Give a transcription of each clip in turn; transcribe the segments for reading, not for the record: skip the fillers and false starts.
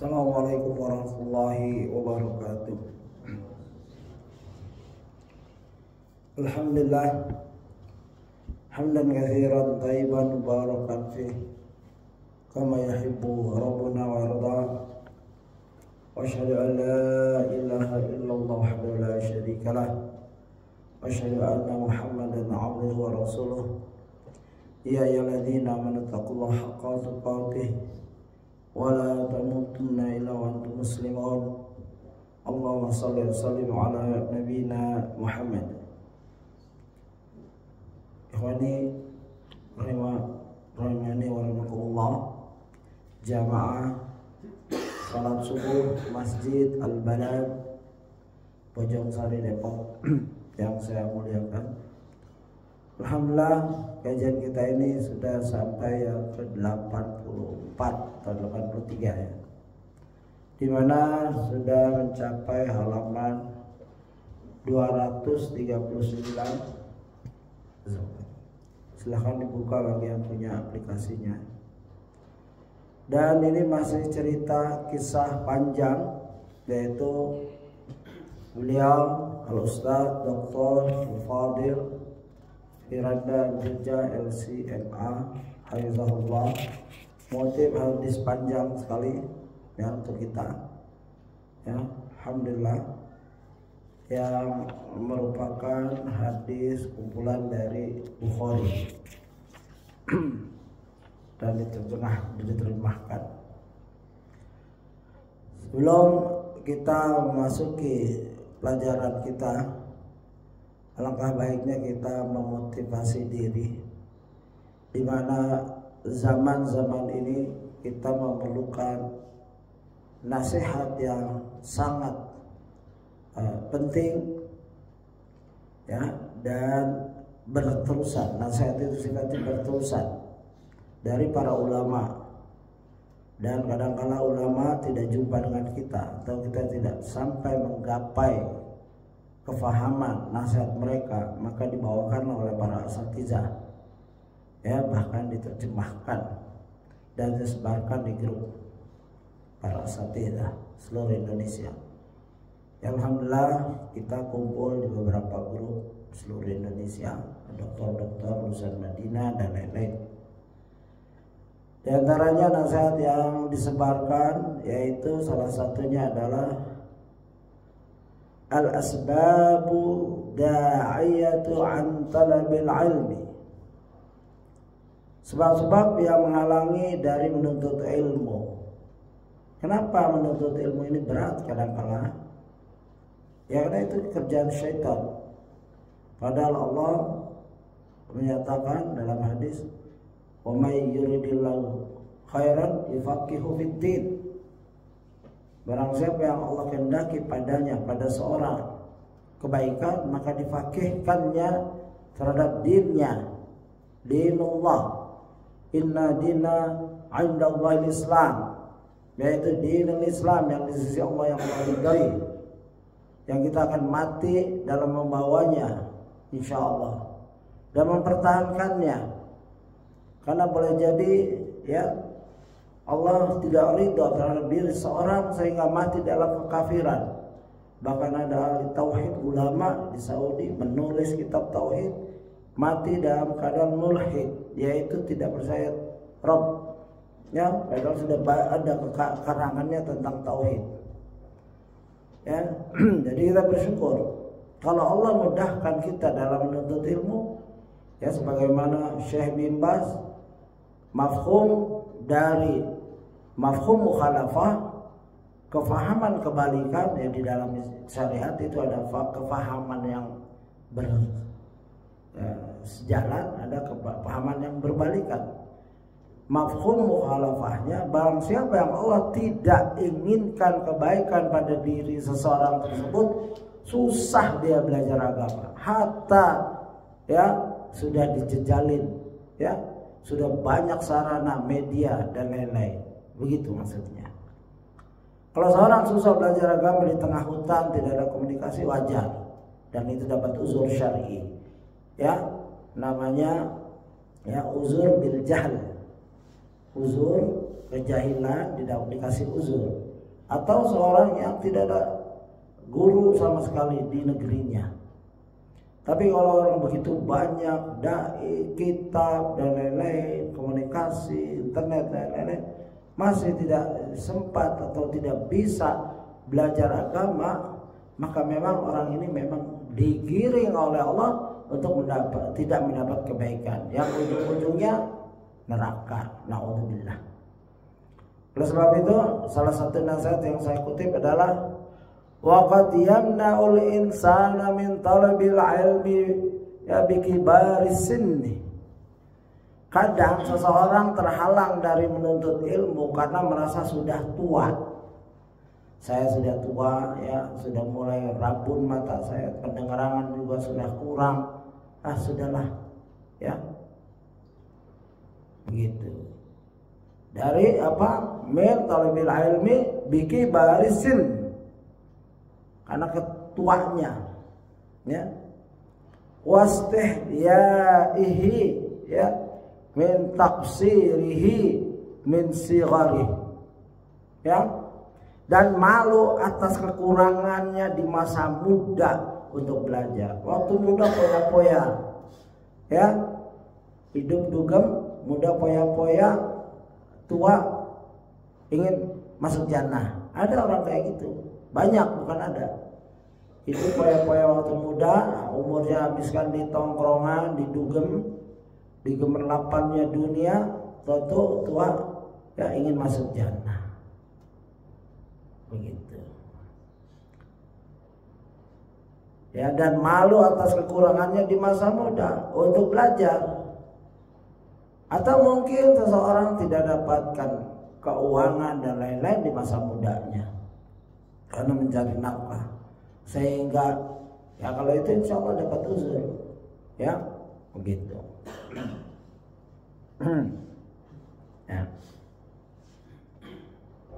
Assalamualaikum warahmatullahi wabarakatuh. Alhamdulillah hamdan katsiran thayyiban mubarakan fih kama yuhibbu rabbuna wa yarda. Wa asyhadu an la ilaha illallah wahdahu la syarika lah. Wa asyhadu anna Muhammadan 'abduhu wa rasuluh. Ya ayyuhalladzina amanu taqullaha haqqa tuqatih wa la tamutunna illa wa antum muslimun. Allahumma shalli wa sallim ala nabiyyina Muhammad. Ikhwani rahimani wa rahimakumullah, jamaah salat subuh Masjid Al-Balad Bojong Sari Depok yang saya muliakan. Alhamdulillah kajian kita ini sudah sampai yang ke-84 atau 83 ya, dimana sudah mencapai halaman 239. Silahkan dibuka bagi yang punya aplikasinya. Dan ini masih cerita kisah panjang, yaitu beliau Al-Ustaz Dr. Fadil Firanda Mirza LCMA Hafizahullah, motif hadis panjang sekali ya untuk kita ya, alhamdulillah, yang merupakan hadis kumpulan dari Bukhari dan diterjemahkan. Sebelum kita memasuki pelajaran kita, alangkah baiknya kita memotivasi diri, di mana zaman-zaman ini kita memerlukan nasihat yang sangat penting ya, dan berterusan. Nasihat itu sifatnya berterusan dari para ulama, dan kadang-kala ulama tidak jumpa dengan kita atau kita tidak sampai menggapai kefahaman nasihat mereka, maka dibawakan oleh para asatizah ya, bahkan diterjemahkan dan disebarkan di grup para asatizah seluruh Indonesia. Ya, alhamdulillah kita kumpul di beberapa grup seluruh Indonesia, dokter-dokter lulusan Madinah dan lain-lain. Di antaranya nasihat yang disebarkan yaitu salah satunya adalah al-asbabu da'iyatu an talabil ilmi, sebab-sebab yang menghalangi dari menuntut ilmu. Kenapa menuntut ilmu ini berat kadang-kala? Ya, karena itu kerjaan syaitan. Padahal Allah menyatakan dalam hadis, wa may yuridillahu khairan yufaqihu fid-din. Barang siapa yang Allah kehendaki padanya, pada seorang kebaikan, maka difaqihkannya terhadap dinnya. Dinullah, inna dina indallahil Islam, yaitu dinul Islam yang di sisi Allah yang Allah ridai, yang kita akan mati dalam membawanya insyaallah dan mempertahankannya. Karena boleh jadi ya, Allah tidak ridha terhadap diri seorang sehingga mati dalam kekafiran. Bahkan ada ahli tauhid, ulama di Saudi menulis kitab tauhid, mati dalam keadaan mulhid, yaitu tidak percaya Rabb ya, padahal sudah ada karangannya tentang tauhid ya. Jadi kita bersyukur kalau Allah mudahkan kita dalam menuntut ilmu ya, sebagaimana Syekh bin Baz, mafhum dari mafhum mukhalafah, kefahaman kebalikan yang di dalam syariat itu ada kefahaman yang sejalan, ada kefahaman yang berbalikan. Mafhum mukhalafahnya, barang siapa yang Allah tidak inginkan kebaikan pada diri seseorang tersebut, susah dia belajar agama. Hatta ya sudah dijejalin ya, sudah banyak sarana media dan lain-lain. Begitu maksudnya. Kalau seorang susah belajar agama di tengah hutan, tidak ada komunikasi, wajar, dan itu dapat uzur syar'i ya, namanya ya uzur bil jahl uzur kejahilan, tidak dikasih uzur, atau seorang yang tidak ada guru sama sekali di negerinya. Tapi kalau orang begitu banyak dai, kitab dan lain-lain, komunikasi, internet dan lain-lain, masih tidak sempat atau tidak bisa belajar agama, maka memang orang ini memang digiring oleh Allah untuk tidak mendapat kebaikan yang ujung-ujungnya neraka. Naudzubillah. Oleh sebab itu, salah satu nasihat yang saya kutip adalah wa qad yamna'ul insana min talabil ilmi ya bikibaris sinni. Kadang seseorang terhalang dari menuntut ilmu karena merasa sudah tua. Saya sudah tua, ya, sudah mulai rabun mata saya, pendengaran juga sudah kurang. Sudahlah, ya, begitu. Dari apa? Min talabil ilmi bikibaris sinni. Karena ketuanya, ya, wastihyaihi, ya, min taqsirihi min sighari, ya, dan malu atas kekurangannya di masa muda untuk belajar. Waktu muda poya-poya, ya, hidup dugem, muda poya-poya, tua ingin masuk jannah. Ada orang kayak gitu, banyak, bukan ada. Itu poya-poya waktu muda, umurnya habiskan di tongkrongan, di dugem, di gemerlapannya dunia, tua, ya, ingin masuk jannah. Begitu. Ya, dan malu atas kekurangannya di masa muda untuk belajar. Atau mungkin seseorang tidak dapatkan keuangan dan lain-lain di masa mudanya karena mencari nafkah, sehingga ya kalau itu insya Allah dapat uzur, ya, begitu. Ya.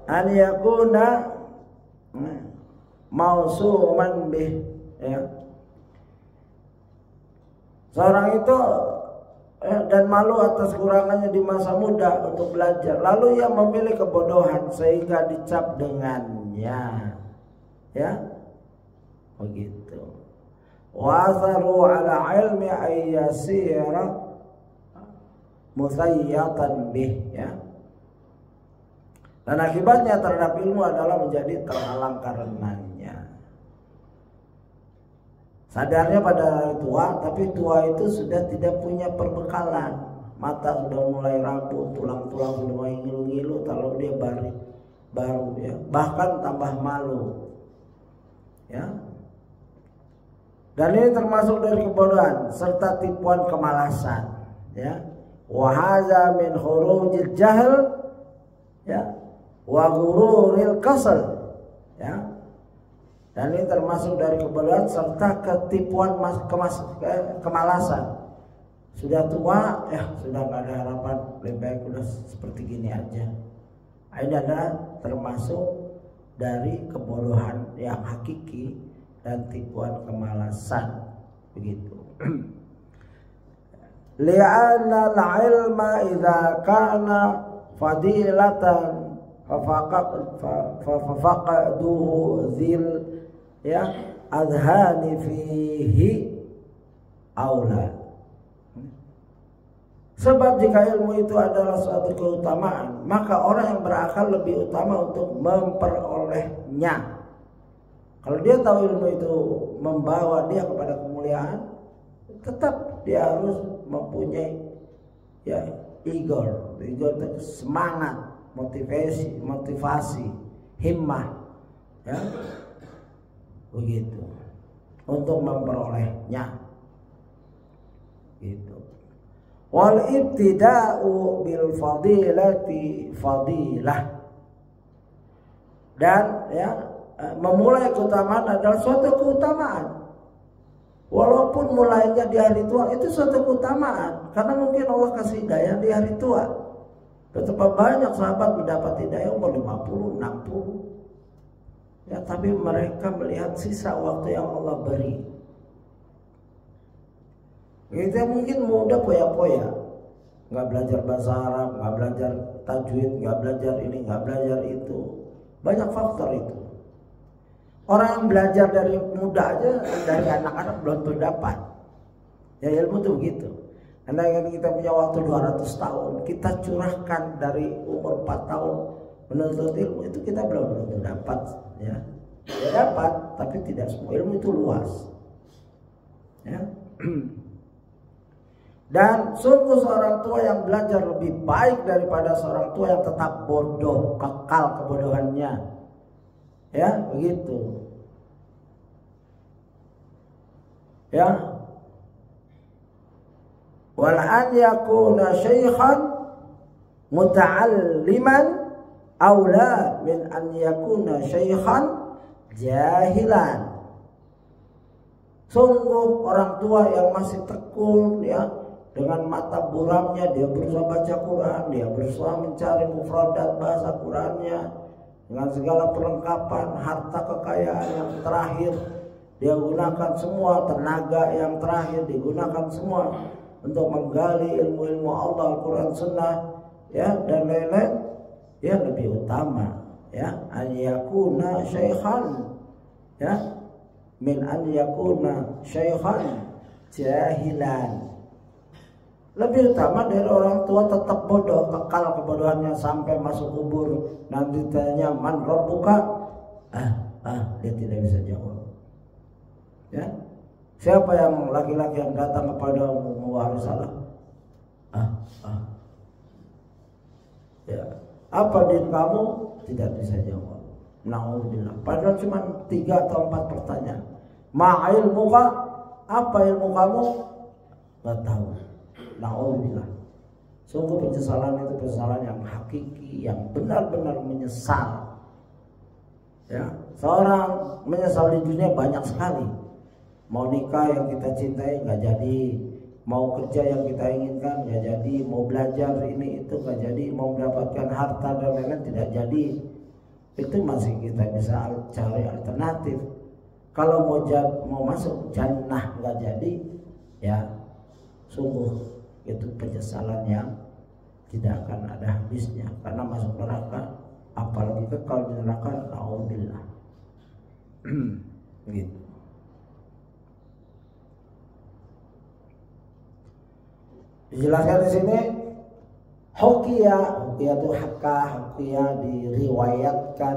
An yakuna mausuman bih, ya, seorang itu dan malu atas kurangannya di masa muda untuk belajar, lalu ia memilih kebodohan sehingga dicap dengannya, ya, begitu. Wasaru ala ilmi ayyasira musayyatan bih, ya, dan akibatnya terhadap ilmu adalah menjadi terhalang karenanya. Sadarnya pada tua, tapi tua itu sudah tidak punya perbekalan. Mata sudah mulai rapuh, tulang-tulang sudah mulai ngilu-ngilu kalau dia baru, ya. Bahkan tambah malu, ya. Dan ini termasuk dari kebodohan serta tipuan kemalasan, ya. Wa hadza min khurujil jahl, ya, wa ghururil kasal, ya. Dan ini termasuk dari kebodohan serta ketipuan kemalasan. Sudah tua, sudah gak ada harapan, lebih baik udah seperti gini aja. Ini adalah termasuk dari kebodohan yang hakiki dan tipuan kemalasan, begitu. Li'anna al-ilma idza kana fadilatan fafaqaduhu zil, ya, adhani fihi aula. Sebab jika ilmu itu adalah suatu keutamaan, maka orang yang berakal lebih utama untuk memperolehnya. Kalau dia tahu ilmu itu membawa dia kepada kemuliaan, tetap dia harus mempunyai, ya, igor itu semangat, motivasi, himmah, ya, begitu, untuk memperolehnya, gitu. Wal ibtida'u bil fadilati fadilah, dan, ya, memulai keutamaan adalah suatu keutamaan. Walaupun mulainya di hari tua, itu suatu keutamaan, karena mungkin Allah kasih hidayah di hari tua. Betapa banyak sahabat mendapat hidayah umur 50, 60. Ya, tapi mereka melihat sisa waktu yang Allah beri. Kita mungkin muda poya-poya, nggak belajar bahasa Arab, nggak belajar tajwid, nggak belajar ini, nggak belajar itu. Banyak faktor itu. Orang yang belajar dari muda aja, dari anak-anak belum tentu dapat. Ya ilmu tuh begitu. Andai kita punya waktu 200 tahun, kita curahkan dari umur 4 tahun menuntut ilmu, itu kita belum tentu dapat. Ya, ya dapat, tapi tidak semua. Ilmu itu luas. Ya. Dan sungguh seorang tua yang belajar lebih baik daripada seorang tua yang tetap bodoh, kekal kebodohannya. Ya, begitu. Ya. Wal an yakuna syaikhan muta'alliman aula min an yakuna syaikhan jahilan. Sungguh orang tua yang masih tekun, ya, dengan mata buramnya dia berusaha baca Quran, dia berusaha mencari mufradat bahasa Qurannya dengan segala perlengkapan, harta kekayaan yang terakhir dia gunakan semua, tenaga yang terakhir digunakan semua untuk menggali ilmu-ilmu Allah, Al-Quran, Sunnah, ya, dan lain-lain. Ya, lebih utama, ya, an yakuna syaikhan, ya, min an yakuna syaikhan jahilan. Lebih utama dari orang tua tetap bodoh, kekal kebodohannya sampai masuk kubur. Nanti tanya man rabbuka, dia tidak bisa jawab. Ya, siapa yang laki-laki yang datang kepadamu membawa risalah? Ya, apa din kamu? Tidak bisa jawab. Na'udzubillah. Padahal cuma 3 atau 4 pertanyaan. Ma ilmuka? Apa ilmu kamu? Gak tahu. Na'udzubillah. Sungguh penyesalan itu penyesalan yang hakiki, yang benar-benar menyesal. Ya, seorang menyesal di dunia banyak sekali. Mau nikah yang kita cintai nggak jadi, mau kerja yang kita inginkan nggak jadi, mau belajar ini itu nggak jadi, mau mendapatkan harta dan lain-lain tidak jadi. Itu masih kita bisa cari alternatif. Kalau mau masuk jannah nggak jadi, ya sungguh itu penyesalan yang tidak akan ada habisnya, karena masuk neraka, apalagi kekal di neraka, na'udzubillah. Gitu. Dijelaskan di sini, hukiya itu hukiya diriwayatkan,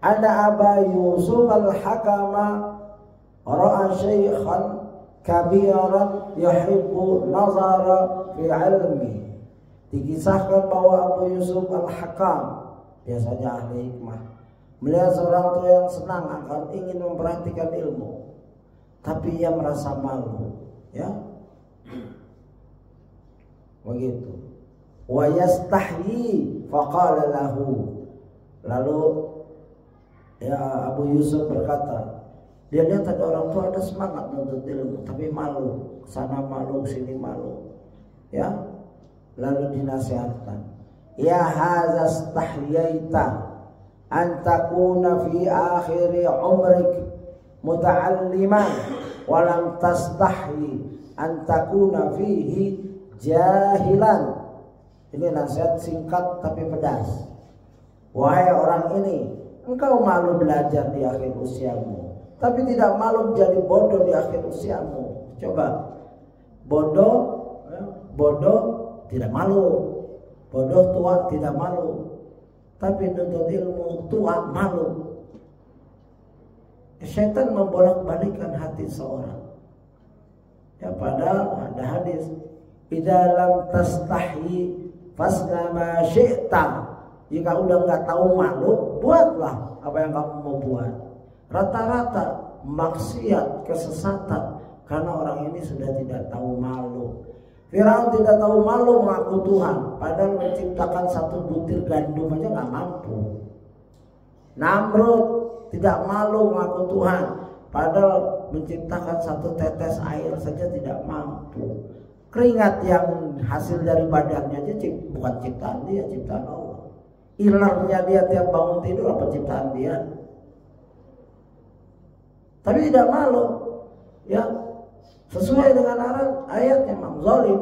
ada Aba Yusuf al-Hakama ra'a syaikhan kabiran yuhibbu nazara fi ilmi. Dikisahkan bahwa Abu Yusuf al-Hakam, biasanya ahli hikmah, melihat seorang tua yang senang akan ingin memperhatikan ilmu, tapi ia merasa malu, ya, begitu. Wa yastahyi faqala lahu. Lalu ya Abu Yusuf berkata, dia lihat ada orang tua ada semangat menuntut ilmu tapi malu, sana malu sini malu, ya. Lalu dinasihatkan, ya hadza istahyaita an takuna fi akhiri umrik muta'alliman wa lam tastahyi an takuna fihi jahilan. Ini nasihat singkat tapi pedas. Wahai orang ini, engkau malu belajar di akhir usiamu, tapi tidak malu menjadi bodoh di akhir usiamu. Coba, bodoh tidak malu, bodoh tua tidak malu, tapi nuntut ilmu tua malu. Syaitan membolak-balikkan hati seorang. Ya, padahal ada hadis, idza lam tastahyi fasna ma syi'ta. Jika udah nggak tahu malu, buatlah apa yang kamu mau buat. Rata-rata maksiat, kesesatan, karena orang ini sudah tidak tahu malu. Firaun tidak tahu malu mengaku Tuhan, padahal menciptakan 1 butir gandum aja nggak mampu. Namrud tidak malu mengaku Tuhan, padahal menciptakan 1 tetes air saja tidak mampu. Keringat yang hasil dari badannya aja bukan ciptaan dia, ciptaan Allah. Ilernya dia tiap bangun tidur apa ciptaan dia? Tapi tidak malu, ya, sesuai dengan ayatnya, memang zalim.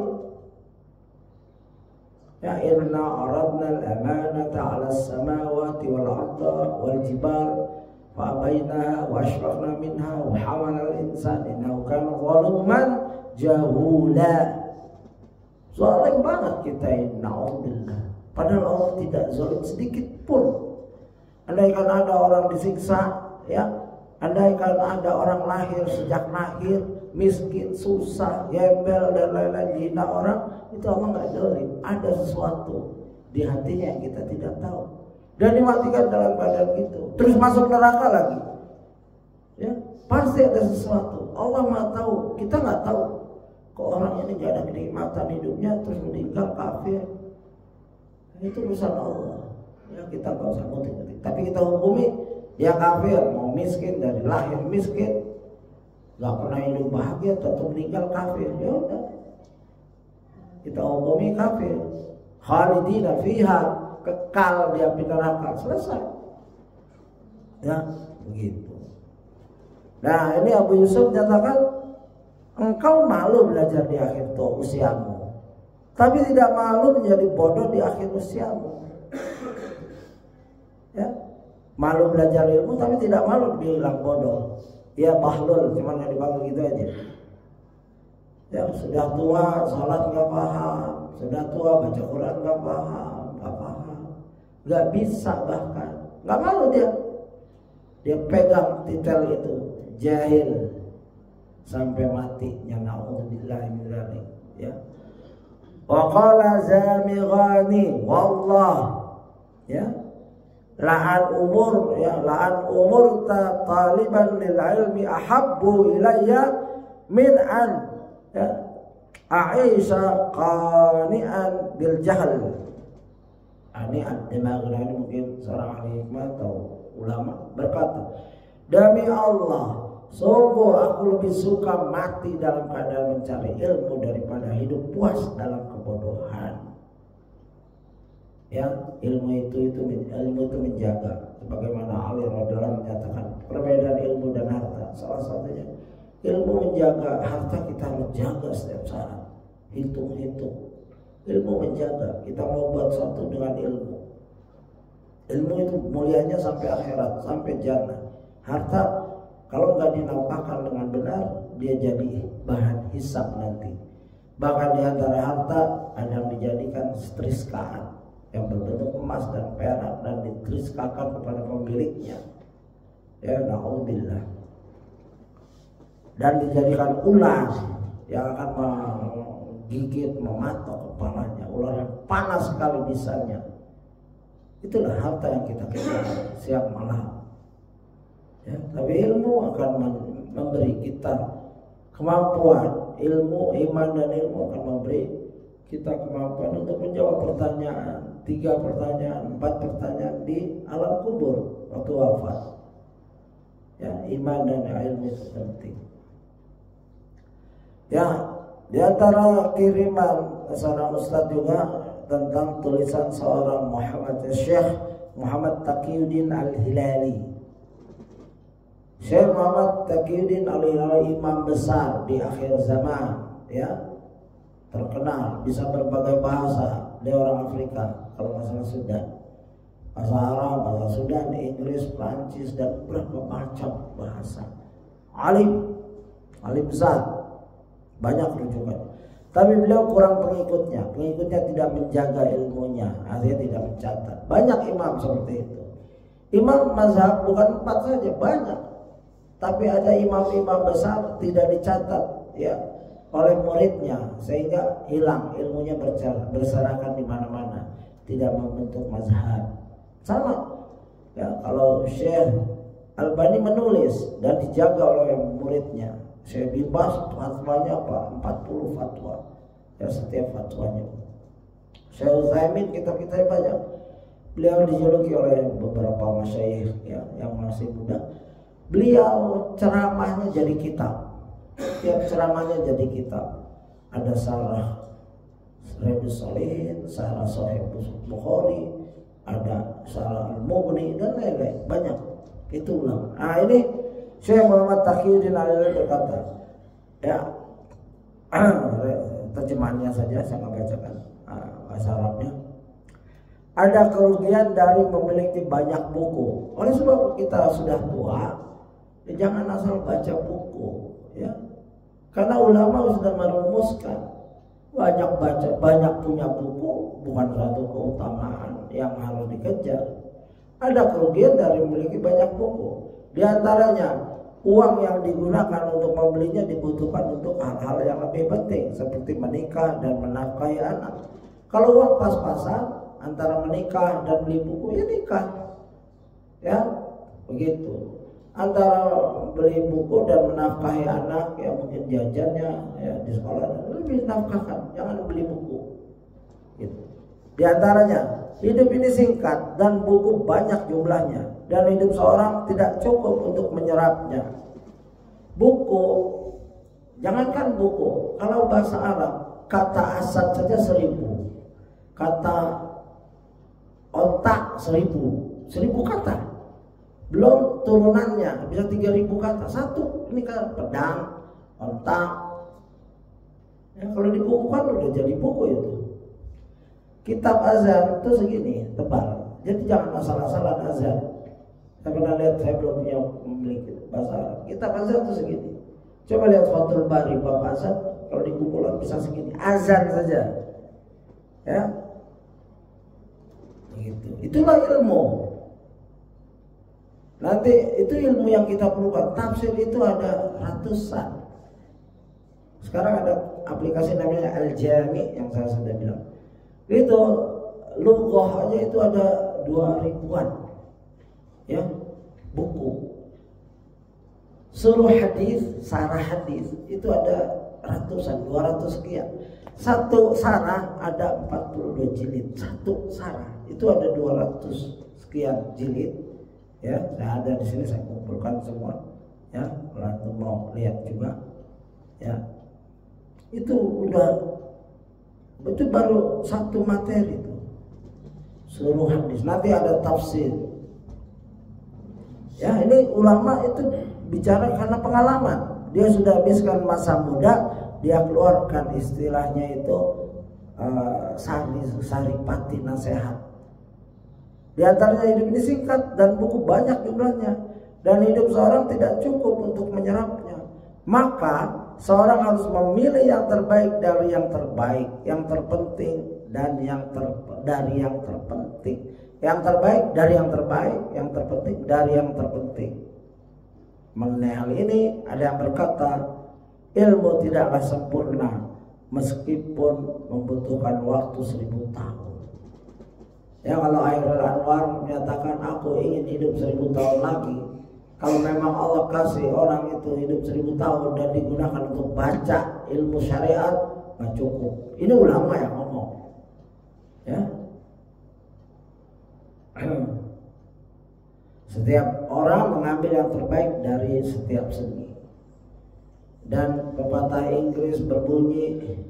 Ya, inna aradna al-amanata 'ala as-samawati wal arda wal jibal fa abayna wa ashrafna minha wa hamala al-insan innahu kana zaluman jahula. Zalim banget kita ini, naudzubillah. Padahal Allah tidak zalim sedikit pun. Andaikan ada orang disiksa, ya, andaikan ada orang lahir sejak lahir miskin, susah, gembel dan lain-lain, dihina orang, itu Allah nggak zalim. Ada sesuatu di hatinya yang kita tidak tahu dan dimatikan dalam keadaan gitu, terus masuk neraka lagi. Ya, pasti ada sesuatu. Allah Maha tahu, kita nggak tahu. Kok orang ini nggak ada kenikmatan hidupnya terus meninggal kafir? Itu urusan Allah. Ya, kita nggak usah ngutik-ngutik. Tapi kita hukumi dia kafir, mau miskin dari lahir miskin, nggak pernah hidup bahagia, tetap meninggal kafir. Ya udah, kita hukumi kafir. Khalidina fiha, kekal di api neraka, selesai. Ya, begitu. Nah, ini Abu Yusuf nyatakan, engkau malu belajar di akhir usiamu, tapi tidak malu menjadi bodoh di akhir usiamu. Ya, malu belajar ilmu tapi tidak malu dibilang bodoh. Ya bahlul, cuma nggak dipanggil gitu aja. Ya, sudah tua salat nggak paham, sudah tua baca Quran nggak paham, nggak bisa, bahkan nggak malu dia pegang titel itu, jahil sampai matinya, naudzubillahi min dzalik. Ya, wa qala zamighani wallah, ya, la'an umur ta taliban lil ilmi ahabbu ilayya min an, ya, a'isha qani'an bil jahl. Ini Ad-Damaghani mungkin seorang ahli hikmah atau ulama berkata, demi Allah, sungguh aku lebih suka mati dalam keadaan mencari ilmu daripada hidup puas dalam kebodohan. Ya, ilmu itu menjaga. Sebagaimana Ali radhiyallahu menyatakan, perbedaan ilmu dan harta, salah satunya ilmu menjaga, harta kita harus jaga setiap saat, hitung-hitung. Ilmu menjaga, kita mau buat sesuatu dengan ilmu. Ilmu itu mulianya sampai akhirat, sampai jannah. Harta kalau nggak dinafkahkan dengan benar, dia jadi bahan hisab nanti. Bahkan di antara harta ada yang dijadikan setriskaan yang berbentuk emas dan perak dan ditriskakan kepada pemiliknya. Ya, naudzubillah. Dan dijadikan ular yang akan menggigit, mematok kepalanya, ular yang panas sekali bisanya. Itulah harta yang kita kejar siang malam. Ya, tapi ilmu akan memberi kita kemampuan, ilmu, iman dan ilmu akan memberi kita kemampuan untuk menjawab pertanyaan, 3 pertanyaan, 4 pertanyaan di alam kubur waktu wafat. Ya, iman dan ilmu itu penting. Ya, di antara kiriman seorang ustaz juga tentang tulisan seorang Syekh Muhammad Taqiyuddin Al-Hilali. Syekh Muhammad Taqiyuddin Al-Hilali imam besar di akhir zaman, ya, terkenal, bisa berbagai bahasa. Dia orang Afrika, kalau masalah Sudan, bahasa Arab, bahasa Sudan, Inggris, Prancis dan berbagai macam bahasa. Alim besar, banyak rujukan. Tapi beliau kurang pengikutnya tidak menjaga ilmunya, artinya tidak mencatat. Banyak imam seperti itu. Imam mazhab bukan 4 saja, banyak. Tapi ada imam-imam besar tidak dicatat, ya, oleh muridnya, sehingga hilang ilmunya, berserakan di mana-mana, tidak membentuk mazhab. Sama, ya, kalau Syekh Albani menulis dan dijaga oleh muridnya. Syekh Bin Baz fatwanya apa? 40 fatwa. Ya, setiap fatwanya. Syekh Utsaimin kitab-kitabnya banyak. Beliau dijuluki oleh beberapa masyayikh, ya, yang masih muda. Beliau ceramahnya jadi kitab. Tiap ceramahnya jadi kitab. Ada Syarah Riyadhus Shalihin, Syarah Sahih Bukhari, ada Syarah Al-Mughni dan lain-lain, banyak. Itu ulang. Nah, ini Syekh Muhammad Taqiyuddin Al-Hilali berkata, ya, terjemahannya saja saya nggak bacakan. bahasa Arabnya. Ada kerugian dari memiliki banyak buku. Oleh sebab kita sudah tua, jangan asal baca buku, ya. Karena ulama sudah merumuskan banyak baca, banyak punya buku bukan suatu keutamaan yang harus dikejar. Ada kerugian dari memiliki banyak buku. Di antaranya uang yang digunakan untuk membelinya dibutuhkan untuk hal-hal yang lebih penting seperti menikah dan menafkahi anak. Kalau uang pas-pasan antara menikah dan beli buku, ya nikah, ya begitu. Antara beli buku dan menafkahi anak, ya mungkin jajannya ya di sekolah lebih nafkahkan, jangan beli buku. Gitu. Di antaranya hidup ini singkat dan buku banyak jumlahnya, dan hidup seorang tidak cukup untuk menyerapnya. Buku, jangankan buku, kalau bahasa Arab kata asad saja 1000, kata otak 1000 kata, belum turunannya bisa 3000 kata. Satu ini kan pedang, otak. Ya, kalau dibukukan udah jadi buku itu. Kitab azan itu segini tebal, jadi jangan asal-asalan azan. Saya pernah lihat, saya belum punya memiliki bahasa Arab. Kitab azan itu segini. Coba lihat Fathul Bari bab azan, kalau dikumpulkan bisa segini. Azan saja, ya. Gitu. Itulah ilmu. Nanti itu ilmu yang kita perlukan. Tafsir itu ada ratusan. Sekarang ada aplikasi namanya Al-Jami yang saya sudah bilang. Itu lughah aja itu ada 2000-an. Ya, buku. Suruh hadis, sarah hadis itu ada ratusan, 200 sekian. Satu sarah ada 42 jilid. Satu sarah itu ada 200 sekian jilid. Ya, saya ada di sini, saya kumpulkan semua. Ya, kalau mau lihat juga. Ya, itu itu baru satu materi itu. Suruh hadis. Nanti ada tafsir. Ya, ini ulama itu bicara karena pengalaman. Dia sudah habiskan masa muda, dia keluarkan istilahnya itu saripati nasihat. Di antaranya hidup ini singkat dan buku banyak jumlahnya, dan hidup seorang tidak cukup untuk menyerapnya. Maka seorang harus memilih yang terbaik dari yang terbaik, yang terpenting dan dari yang terpenting. Yang terbaik dari yang terbaik, yang terpenting dari yang terpenting. Mengenai hal ini ada yang berkata, ilmu tidaklah sempurna meskipun membutuhkan waktu 1000 tahun. Ya, kalau Airul Anwar menyatakan aku ingin hidup 1000 tahun lagi. Kalau memang Allah kasih orang itu hidup 1000 tahun dan digunakan untuk baca ilmu syariat, nggak cukup. Ini ulama yang ngomong. Ya. Setiap orang mengambil yang terbaik dari setiap seni. Dan pepatah Inggris berbunyi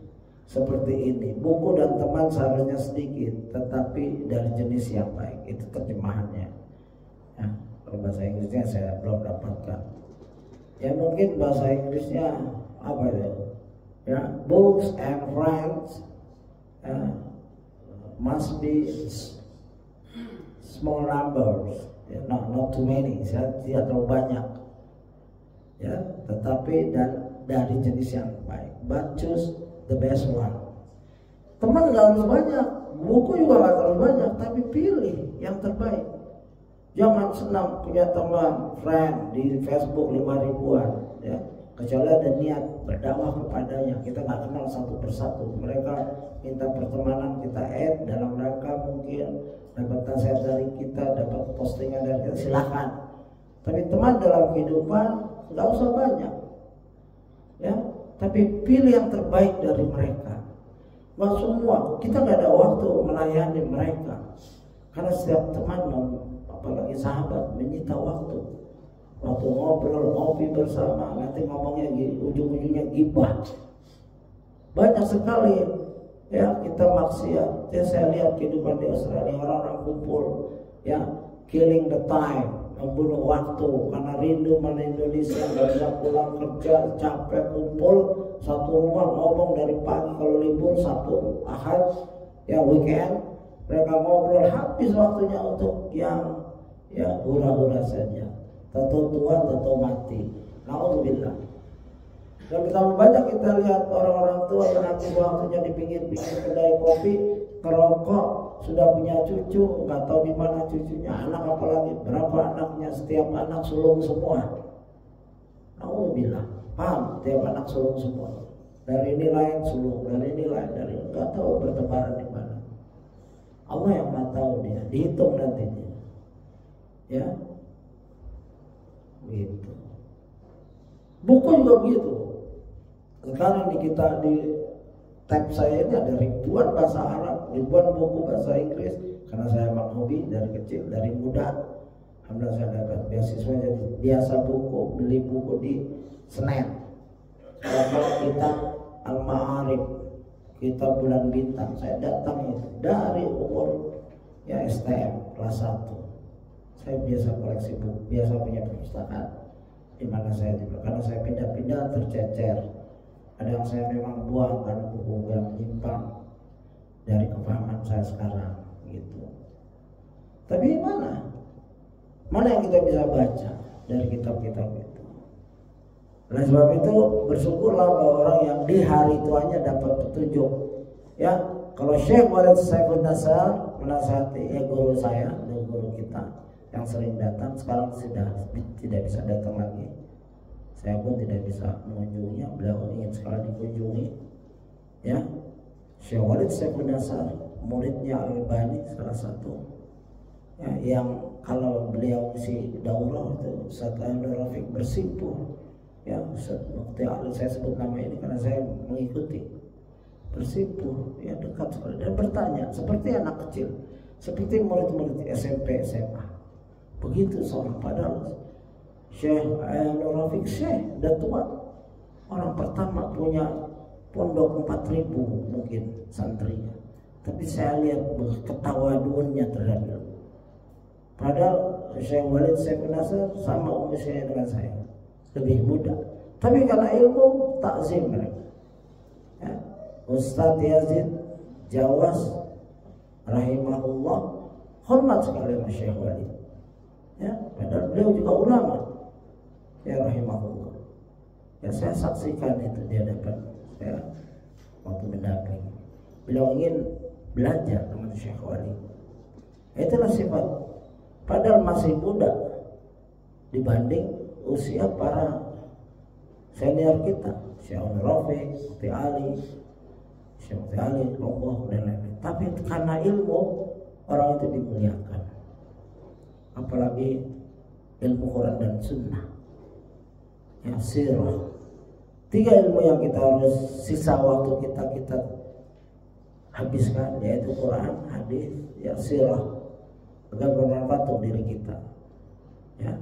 seperti ini, buku dan teman seharusnya sedikit, tetapi dari jenis yang baik. Itu terjemahannya. Ya, kalau bahasa Inggrisnya saya belum dapatkan. Ya, mungkin bahasa Inggrisnya apa ya? Ya, books and friends must be small numbers, ya, not too many, tidak terlalu banyak. Ya, tetapi dan dari jenis yang baik. But choose the best one. Teman nggak harus banyak, buku juga nggak terlalu banyak, tapi pilih yang terbaik. Jangan senang punya teman, friend di Facebook 5.000-an, ya. Kecuali ada niat berdakwah kepadanya, kita nggak kenal satu persatu. Mereka minta pertemanan, kita add dalam rangka mungkin dapat nasihat dari kita, dapat postingan dari kita, silakan. Tapi teman dalam kehidupan nggak usah banyak, ya. Tapi pilih yang terbaik dari mereka. Nggak semua, kita nggak ada waktu melayani mereka, karena setiap teman, apalagi sahabat, menyita waktu ngobrol, ngopi bersama, nanti ngomongnya ujung-ujungnya gibah. Banyak sekali ya kita maksiat. Ya, saya lihat kehidupan di Australia, orang-orang kumpul, ya, killing the time, membunuh waktu karena rindu mana Indonesia, nggak bisa pulang kerja, capek, kumpul satu rumah ngomong dari pagi kalau libur Sabtu Ahad, Ya weekend mereka ngobrol habis waktunya untuk yang ya hura-hura saja. Tato tua, tato mati. Nauzubillah. Dan betapa banyak kita lihat orang-orang tua yang habis waktunya di pinggir-pinggir kedai kopi, ngerokok, sudah punya cucu, nggak tahu di mana cucunya, anak apalagi berapa anaknya, setiap anak sulung semua. Nauzubillah. Paham? Setiap anak sulung semua. Dari ini lain sulung, dari ini lain, dari ini nggak tahu bertebaran di mana. Allah yang nggak tahu dia, dihitung nantinya. Ya, gitu. Buku juga begitu. Sekarang di kita di tab saya ini ada ribuan bahasa Arab, ribuan buku bahasa Inggris. Karena saya emang hobi dari kecil, dari muda. Alhamdulillah saya dapat beasiswa jadi biasa buku, beli buku di Senen. Kalau kita Al-Ma'arif, kita Bulan Bintang, saya datang itu dari umur ya STM kelas 1. Saya biasa koleksi buku, biasa punya perpustakaan di mana saya juga, karena saya pindah-pindah tercecer. Ada yang saya memang buang karena buku yang menyimpang dari kepahaman saya sekarang gitu. Tapi mana yang kita bisa baca dari kitab-kitab itu? Oleh sebab itu bersyukurlah bahwa orang yang di hari tuanya dapat petunjuk. Ya, kalau Syekh Walid Saifun Nasar menasihati guru saya, guru kita yang sering datang, sekarang sudah tidak bisa datang lagi. Saya pun tidak bisa mengunjunginya, beliau ingin sekali dikunjungi. Ya, Syekh Walid Saifun Nasar, muridnya Al-Albani salah satu. Ya, yang kalau beliau isi daurah itu Ustaz Abdul Rafiq bersimpuh. Ya, Ustaz Mukti Ali, saya sebut nama ini karena saya mengikuti. Bersimpuh, ya dekat sekali dan bertanya seperti anak kecil, seperti murid-murid SMP, SMA. Begitu seorang, padahal Syekh Abdul Rafiq Syekh udah tua. Orang pertama punya pondok 4.000 mungkin santrinya. Tapi saya lihat ketawaduannya terhadap. Padahal Syekh Walid Saifun Nasar sama usia dengan saya, lebih muda. Tapi karena ilmu takzim mereka. Ya. Ustadz Yazid Jawas rahimahullah hormat sekali sama Syekh Walid. Ya, padahal beliau juga ulama. Ya rahimahullah. Ya saya saksikan itu dia dapat saya waktu mendampingi. Beliau ingin belajar dengan Syekh Walid. Itulah sifat. Padahal masih muda dibanding usia para senior kita, Syekh Abdul Rafiq, Mufti Ali, Syekh Mufti Ali, Allah dan lain-lain. Tapi karena ilmu orang itu dimuliakan. Apalagi ilmu Quran dan Sunnah, ya sirah. 3 ilmu yang kita harus sisa waktu kita habiskan, yaitu Quran, hadis, ya sirah, agar bermanfaat untuk diri kita. Ya.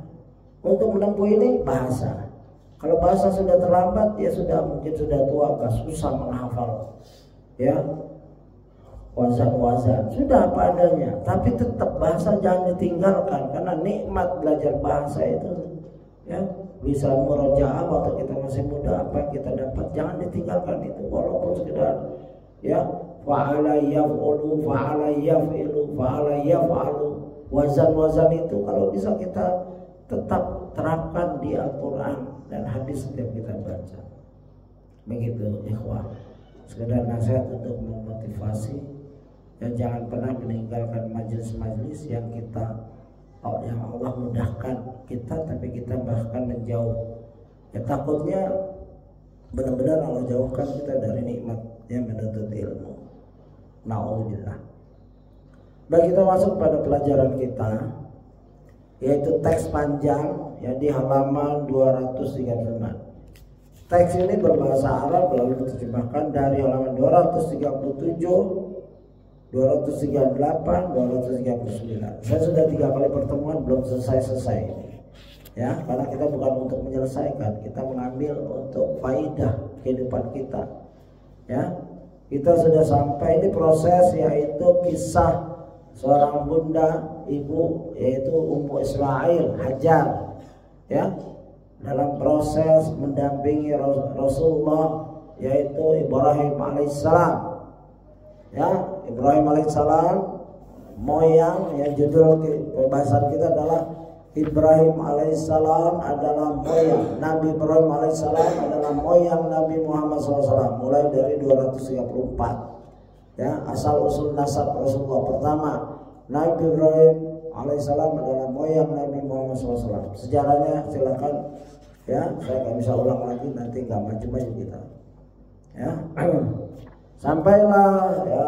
Untuk menempuh ini bahasa. Kalau bahasa sudah terlambat, ya sudah mungkin sudah tua, agak susah menghafal. Ya, wazan sudah apa adanya. Tapi tetap bahasa jangan ditinggalkan, karena nikmat belajar bahasa itu. Ya, bisa murojaah waktu kita masih muda, apa yang kita dapat jangan ditinggalkan itu, walaupun sekedar ya fa'ala yaf'ulu, fa'ala yaf'ilu, fa'ala yaf'alu. Wazan-wazan itu kalau bisa kita tetap terapkan di Al-Quran dan hadis setiap kita baca. Begitu ikhwah, sekedar nasihat untuk memotivasi. Dan jangan pernah meninggalkan majelis-majelis yang yang Allah mudahkan kita, tapi kita bahkan menjauh. Ya takutnya benar-benar Allah jauhkan kita dari nikmat yang menuntut ilmu. Na'udzubillah. Baik, kita masuk pada pelajaran kita, yaitu teks panjang ya di halaman 235. Teks ini berbahasa Arab lalu diterjemahkan dari halaman 237, 238, 239. Saya sudah 3 kali pertemuan belum selesai ya, karena kita bukan untuk menyelesaikan, kita mengambil untuk faidah kehidupan kita. Ya, kita sudah sampai di proses, yaitu kisah seorang bunda ibu, yaitu Ummu Ismail Hajar, ya, dalam proses mendampingi Rasulullah, yaitu Ibrahim alaihissalam. Ya, Ibrahim alaihissalam moyang, ya judul pembahasan kita adalah Ibrahim alaihissalam adalah moyang. Nabi Ibrahim alaihissalam adalah moyang Nabi Muhammad SAW mulai dari 234. Ya, asal usul nasab Rasulullah. Pertama, Nabi Ibrahim alaihissalam adalah moyang Nabi Muhammad SAW. Sejarahnya silakan, ya, saya nggak bisa ulang lagi, nanti nggak maju-maju kita. Ya, sampailah ya,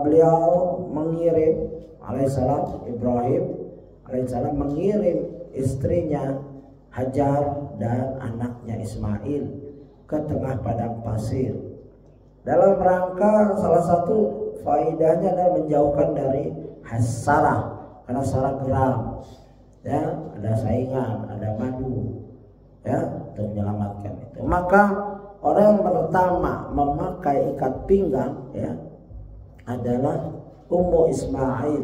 beliau mengirim alaihissalam, Ibrahim alaihissalam mengirim istrinya Hajar dan anaknya Ismail ke tengah padang pasir dalam rangka salah satu faidahnya adalah menjauhkan dari Sarah, karena Sarah geram, ya, ada saingan, ada madu, ya, untuk menyelamatkan itu. Maka orang yang pertama memakai ikat pinggang, ya, adalah Ummu Ismail.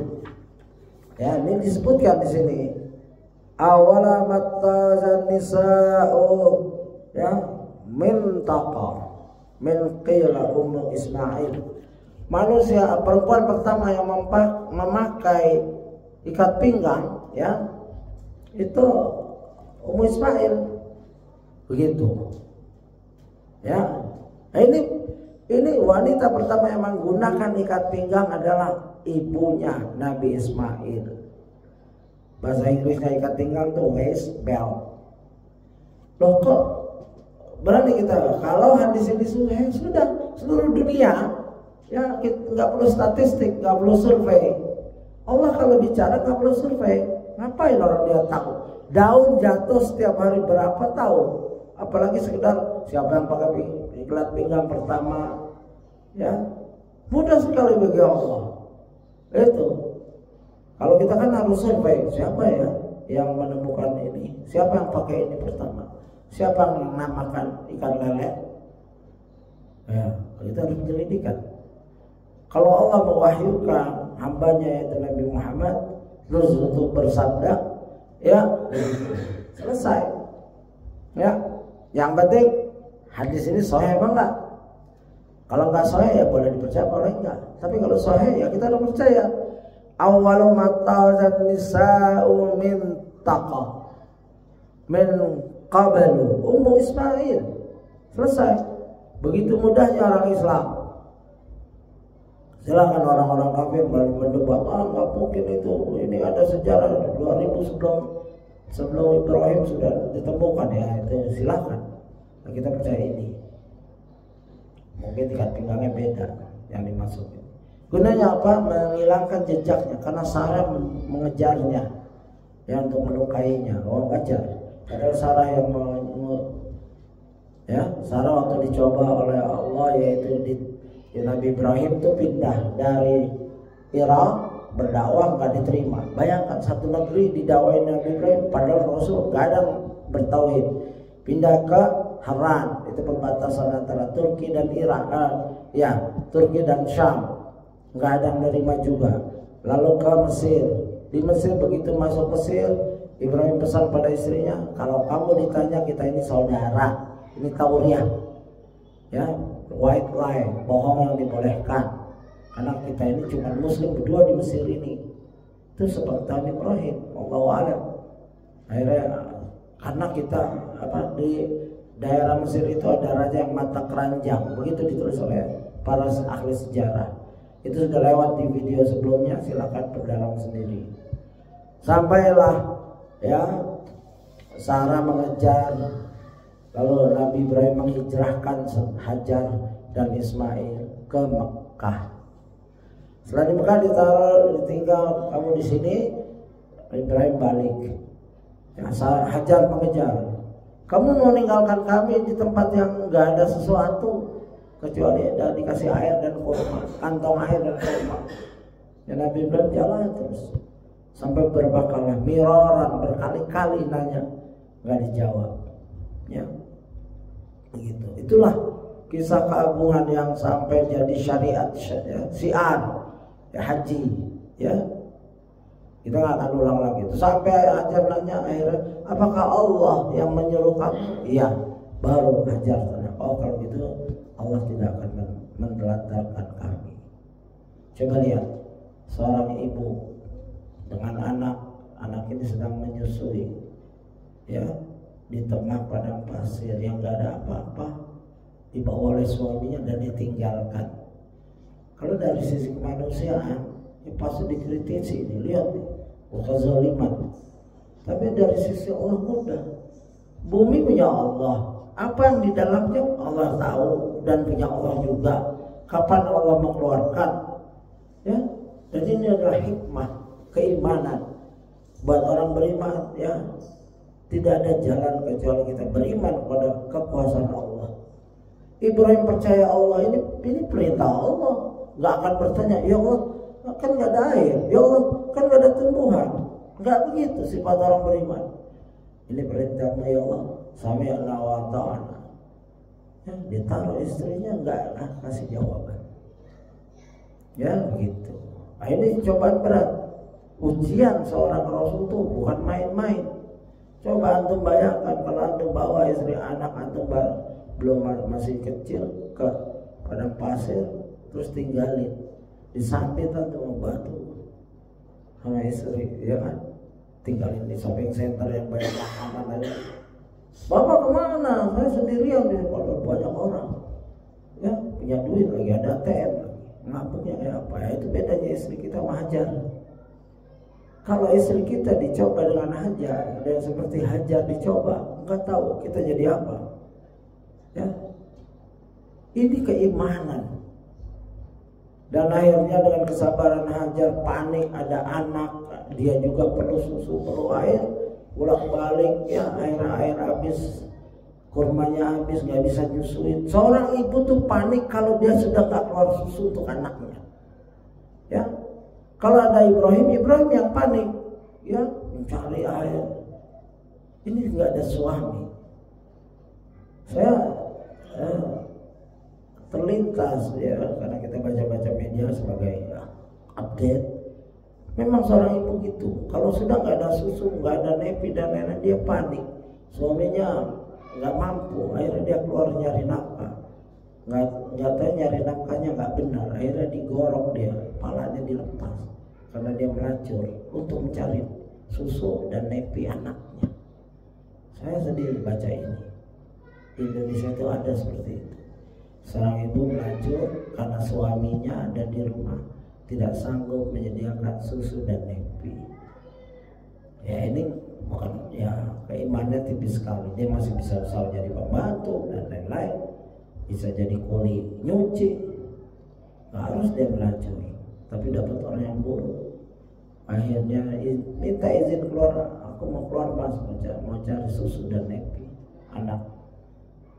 Ya, ini disebutkan di sini. Awala mattazan nisa'u, ya, min qila Ummu Ismail. Manusia perempuan pertama yang memakai ikat pinggang, ya, itu Ummu Ismail. Begitu. Ya. Nah, ini wanita pertama yang menggunakan ikat pinggang adalah ibunya Nabi Ismail. Bahasa Inggrisnya ikat pinggang tuh waist belt. Loh, kok berani kita? Kalau hadis ini sudah seluruh dunia, ya, nggak perlu statistik, nggak perlu survei. Allah kalau bicara nggak perlu survei. Ngapain orang dia tahu? Daun jatuh setiap hari berapa tahu? Apalagi sekedar siapa yang pakai ikat pinggang pertama, ya, mudah sekali bagi Allah. Itu kalau kita kan harus survei, siapa ya yang menemukan ini, siapa yang pakai ini pertama, siapa yang namakan ikan lele, ya, kita harus menyelidikkan. Kalau Allah mewahyukan hambanya yaitu Nabi Muhammad terus untuk bersabda, ya, selesai, ya. Yang penting hadis ini sahih apa enggak? Kalau enggak sahih ya boleh dipercaya, boleh enggak. Tapi kalau sahih ya kita harus percaya. Awwalu matazan nisa'u min qablu Ummu Ismail. Selesai. Begitu mudahnya orang Islam. Silakan orang-orang kafir mendebat, nggak mungkin itu. Ini ada sejarah 2000 sebelum Ibrahim sudah ditemukan, ya, itu silakan. Nah, kita percaya ini. Mungkin ikat pinggangnya beda yang dimaksud. Gunanya apa? Menghilangkan jejaknya, karena Sarah mengejarnya, ya, untuk melukainya. Oh, wajar. Padahal Sarah yang ya, Sarah waktu dicoba oleh Allah, yaitu di Nabi Ibrahim itu pindah dari Irak berdakwah nggak diterima. Bayangkan satu negeri didakwain Nabi Ibrahim, padahal Rasul nggak ada bertauhid. Pindah ke Haran, itu perbatasan antara Turki dan Irak, ya, Turki dan Syam, nggak ada yang menerima juga. Lalu ke Mesir. Di Mesir begitu masuk Mesir, Ibrahim pesan pada istrinya, kalau kamu ditanya kita ini saudara, ini tauriah, ya, white lie, bohong yang dibolehkan. Karena kita ini cuma muslim berdua di Mesir ini. Itu seperti Ibrahim, Allahu a'lam. Akhirnya karena kita di daerah Mesir itu ada raja yang mata keranjang, begitu ditulis oleh para ahli sejarah. Itu sudah lewat di video sebelumnya, silakan perdalam sendiri. Sampailah, ya, Sarah mengejar, lalu Nabi Ibrahim menghijrahkan Hajar dan Ismail ke Mekah. Setelah di Mekah ditinggal kamu di sini, Ibrahim balik. Ya, Hajar mengejar. Kamu mau meninggalkan kami di tempat yang nggak ada sesuatu kecuali ada dikasih air dan kurma, kantong air dan kurma. Ya, Nabi Ibrahim jalan terus sampai berapa miroran, berkali-kali nanya, nggak dijawab. Ya, begitu. Itulah kisah keagungan yang sampai jadi syariat, ya, syiar, ya, haji, ya. Kita nggak akan ulang lagi. Itu sampai Hajar nanya akhirnya, apakah Allah yang menyuruh kamu? Iya. Baru Hajar tanya, oh kalau gitu Allah tidak akan menelantarkan kami. Coba lihat seorang ibu dengan anak ini sedang menyusui, ya, di tengah padang pasir yang gak ada apa-apa, dibawa oleh suaminya dan ditinggalkan. Kalau dari sisi kemanusiaan, ya pasti dikritisi. Lihat nih, kezaliman. Tapi dari sisi Allah mudah. Bumi punya Allah, apa yang di dalamnya Allah tahu, dan punya Allah juga. Kapan Allah mengeluarkan, ya? Dan ini adalah hikmah keimanan buat orang beriman, ya. Tidak ada jalan kecuali kita beriman kepada kekuasaan Allah. Ibrahim percaya Allah, ini perintah Allah. Gak akan bertanya, ya Allah kan gak ada air, ya Allah kan gak ada tumbuhan. Gak begitu sifat orang beriman. Ini perintahmu ya Allah, sami'na wa ta'ana. Ya, ditaruh istrinya gak kasih jawaban. Ya begitu. Nah, ini cobaan berat. Ujian seorang Rasul itu bukan main-main. Coba antum bayangkan kalau antum bawa istri anak antum belum masih kecil ke padang pasir, terus tinggalin, disambit antum batu sama istri, ya kan? Tinggalin di shopping center yang banyak makanan aja. Bapak kemana? Saya sendirian di banyak orang. Ya punya duit lagi, ada ATM lagi. Ngapuknya kayak apa? Ya, itu bedanya istri kita sama Hajar. Kalau istri kita dicoba dengan Hajar, dan seperti Hajar dicoba, nggak tahu kita jadi apa. Ya, ini keimanan. Dan akhirnya dengan kesabaran Hajar, panik, ada anak, dia juga perlu susu, perlu air, bolak-balik, ya air habis, kurmanya habis, nggak bisa nyusuin. Seorang ibu tuh panik kalau dia sudah nggak keluar susu untuk anaknya. Ya, kalau ada Ibrahim yang panik, ya mencari air. Ini nggak ada suami. Saya terlintas, ya, karena kita baca-baca media sebagai update. Memang seorang ibu gitu, kalau sudah nggak ada susu, nggak ada nepi dan lain-lain, dia panik. Suaminya nggak mampu, akhirnya dia keluar nyari nafkah. Nggak tahu nyari nafkahnya nggak benar, akhirnya digorok dia, kepalanya dilepas karena dia melacur untuk mencari susu dan nepi anaknya. Saya sedih baca ini. Di Indonesia itu ada seperti itu. Seorang ibu melacur karena suaminya ada di rumah, tidak sanggup menyediakan susu dan nepi. Ya ini bukan, ya keimanannya tipis sekali. Dia masih bisa usaha jadi pembantu dan lain-lain, bisa jadi kuli nyuci. Nggak harus dia melacur, tapi dapat orang yang buruk. Akhirnya minta izin keluar, aku mau keluar mas, mau cari susu dan nepi anak.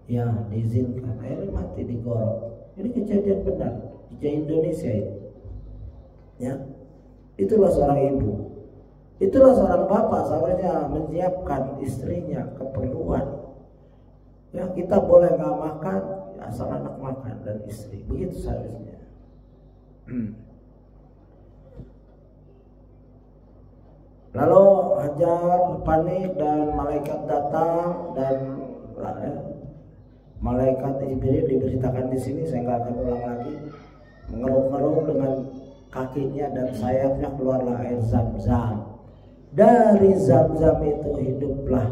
Ya diizinkan, akhirnya mati digorok. Ini kejadian benar di Indonesia ini. Ya, itulah seorang ibu, itulah seorang bapak seharusnya menyiapkan istrinya keperluan. Ya kita boleh nggak makan, ya, asal anak makan dan istri, begitu seharusnya. Lalu Hajar panik dan malaikat datang dan malaikat Jibril diberitakan di sini, saya nggak akan ulang lagi, mengeruk-ngeruk dengan kakinya dan sayapnya keluarlah air Zam-Zam. Dari Zam-Zam itu hiduplah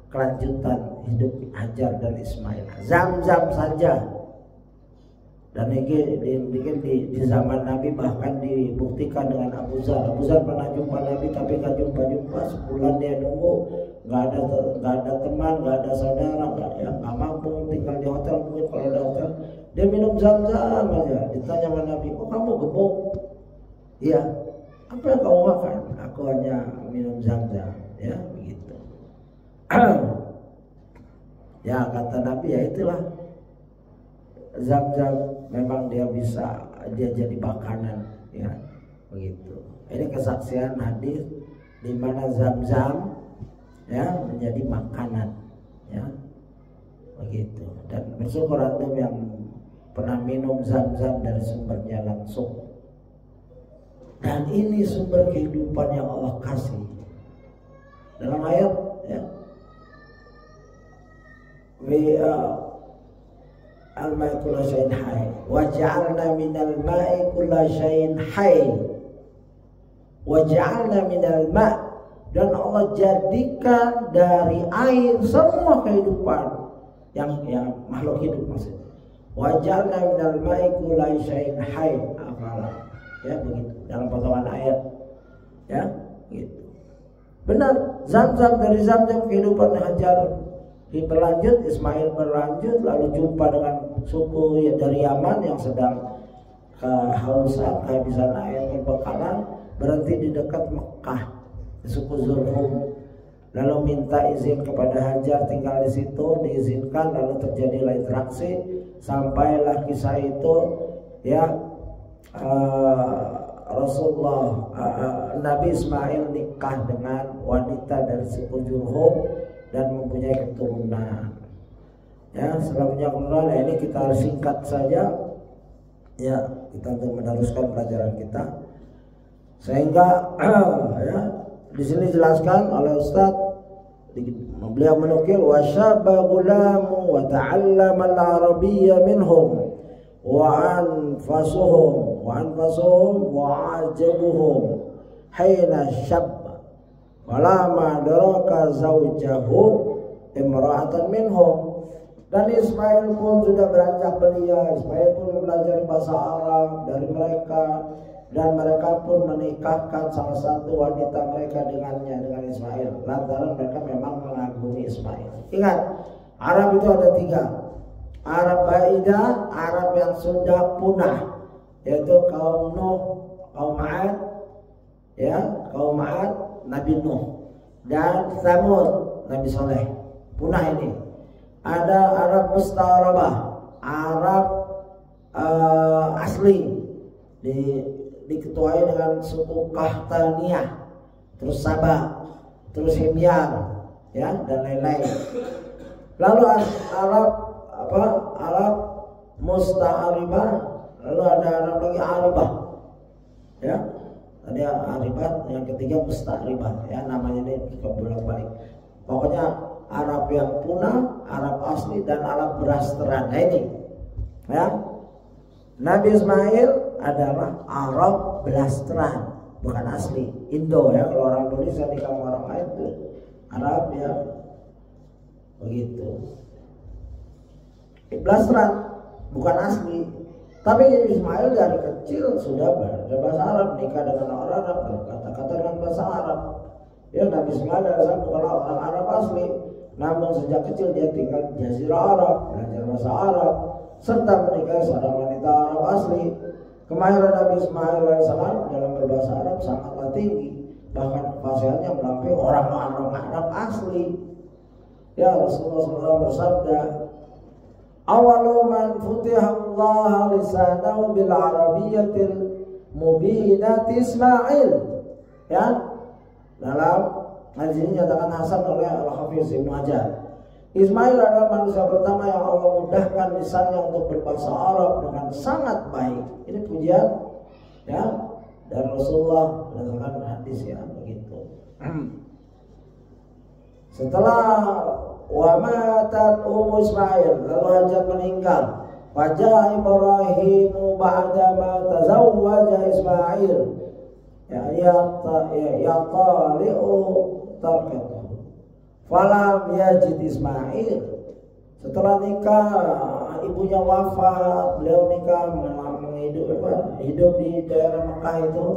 kelanjutan hidup Hajar dan Ismail. Zam-Zam saja. Dan ini di zaman Nabi bahkan dibuktikan dengan Abu Zar. Abu Zar pernah jumpa Nabi tapi nggak jumpa. Sebulan dia nunggu, nggak ada teman, nggak ada saudara, nggak mampu tinggal di hotel. Mungkin kalau ada hotel dia minum Zam-Zam aja. Ditanya sama Nabi, kok kamu gemuk? Iya. Apa yang kamu makan? Aku hanya minum Zam-Zam. Ya begitu. Ya kata Nabi, ya itulah Zam-Zam, memang dia jadi makanan, ya begitu. Ini kesaksian hadis di mana Zam-Zam ya menjadi makanan, ya begitu. Dan bersyukur antum yang pernah minum Zam-Zam dari sumbernya langsung. Dan ini sumber kehidupan yang Allah kasih. Dalam ayat, ya, al-ma'i kulla syai'in hayy wa ja'alna minal ma'i kulla syai'in hayy wa ja'alna minal ma', dan Allah jadikan dari air semua kehidupan yang makhluk hidup maksudnya. Wa ja'alna minal ma'i kulla syai'in hayy, ya begitu dalam potongan ayat, ya gitu. Benar, Zam-Zam, dari Zam-Zam kehidupan Hajar berlanjut, Ismail berlanjut, lalu jumpa dengan suku dari Yaman yang sedang kehausan, kehabisan air, kebakaran, berhenti di dekat Mekah, di suku Zulhum, lalu minta izin kepada Hajar tinggal di situ, diizinkan, lalu terjadilah interaksi, sampailah kisah itu, ya. Rasulullah Nabi Ismail nikah dengan wanita dari suku Jurhum dan mempunyai keturunan. Ya, setelah punya keturunan, ini kita singkat saja. Ya, kita untuk meneruskan pelajaran kita. Sehingga ya, di sini dijelaskan oleh Ustaz, beliau menukil wa syaba gulamu wa ta'allama al-arabiyya minhum wa anfasuhum wa ajabuhum haina syabba walama daraka zawjahu imra'atan minhum. Dan Ismail pun sudah beranjak belia, Ismail pun mempelajari bahasa Arab dari mereka, dan mereka pun menikahkan salah satu wanita mereka dengan Ismail, lantaran mereka memang mengagumi Ismail. Ingat, Arab itu ada 3, Arab Baidah, Arab yang sudah punah, yaitu kaum Nuh, kaum Ad, ya, kaum Ad, Nabi Nuh, dan Tsamud, Nabi Saleh, punah ini. Ada Arab Mustarabah, Arab asli, diketuai dengan suku Kahtaniyah, terus Sabah, terus Himyar, ya, dan lain-lain. Lalu Arab Musta'aribah, lalu ada Arab lagi Aribah, ya, tadi Aribah, yang ketiga Musta'aribah, ya, namanya ini bolak-balik. Pokoknya Arab yang punah, Arab asli, dan Arab berastran. Nah ini, ya, Nabi Ismail adalah Arab belastran, bukan asli Indo, ya. Kalau orang Indonesia nikah sama orang lain itu Arab, ya, begitu. Belastran, bukan asli. Tapi Ismail dari kecil sudah berbahasa Arab, nikah dengan orang Arab, berkata-kata dengan bahasa Arab. Ya, Nabi Ismail adalah bukanlah orang Arab asli, namun sejak kecil dia tinggal di Jazirah Arab, belajar bahasa Arab, serta menikahi seorang wanita Arab asli. Kemahiran Nabi Ismail AS dalam berbahasa Arab sangatlah tinggi, bahkan kefasihannya melampaui orang-orang Arab asli. Ya, Rasulullah SAW bersabda, "Awalu man futihallah lisanahu bil arabiyyatil mubinati Ismail." Ya, dalam hadis ini nyatakan hasan oleh Al-Hafiz Ibnu Hajar. Ismail adalah manusia pertama yang Allah mudahkan lisannya untuk berbahasa Arab dengan sangat baik. Ini pujian, ya, dari Rasulullah berdasarkan hadis, ya, begitu. Setelah wa matat Ismail, lalu Hajar meninggal. Wajah Ibrahim ba'da ma tazawwaja Ismail, ya tali'u tarkatuh falam yajid Ismail. Setelah nikah, ibunya wafat, beliau nikah hidup di daerah Mekah itu,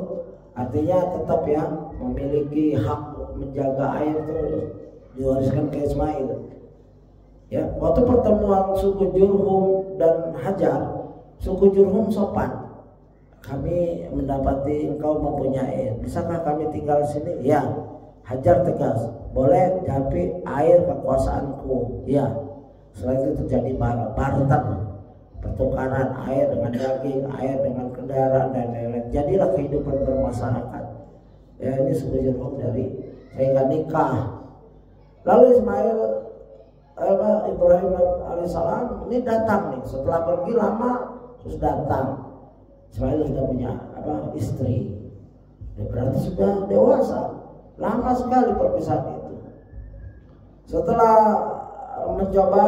artinya tetap, ya, memiliki hak menjaga air itu diwariskan ke Ismail. Ya, waktu pertemuan suku Jurhum dan Hajar, suku Jurhum sopan, "Kami mendapati engkau mempunyai air, bisakah kami tinggal di sini?" Ya. Hajar tegas, "Boleh, tapi air kekuasaanku." Ya. Setelah itu terjadi barter, pertukaran air dengan daging, air dengan kendaraan, dan lain-lain. Jadilah kehidupan bermasyarakat. Ya, ini suku Jurhum dari sehingga nikah. Lalu Ibrahim alaihissalam ini datang nih, setelah pergi lama terus datang. Ismail sudah punya istri, berarti sudah dewasa. Lama sekali perpisahan itu. Setelah mencoba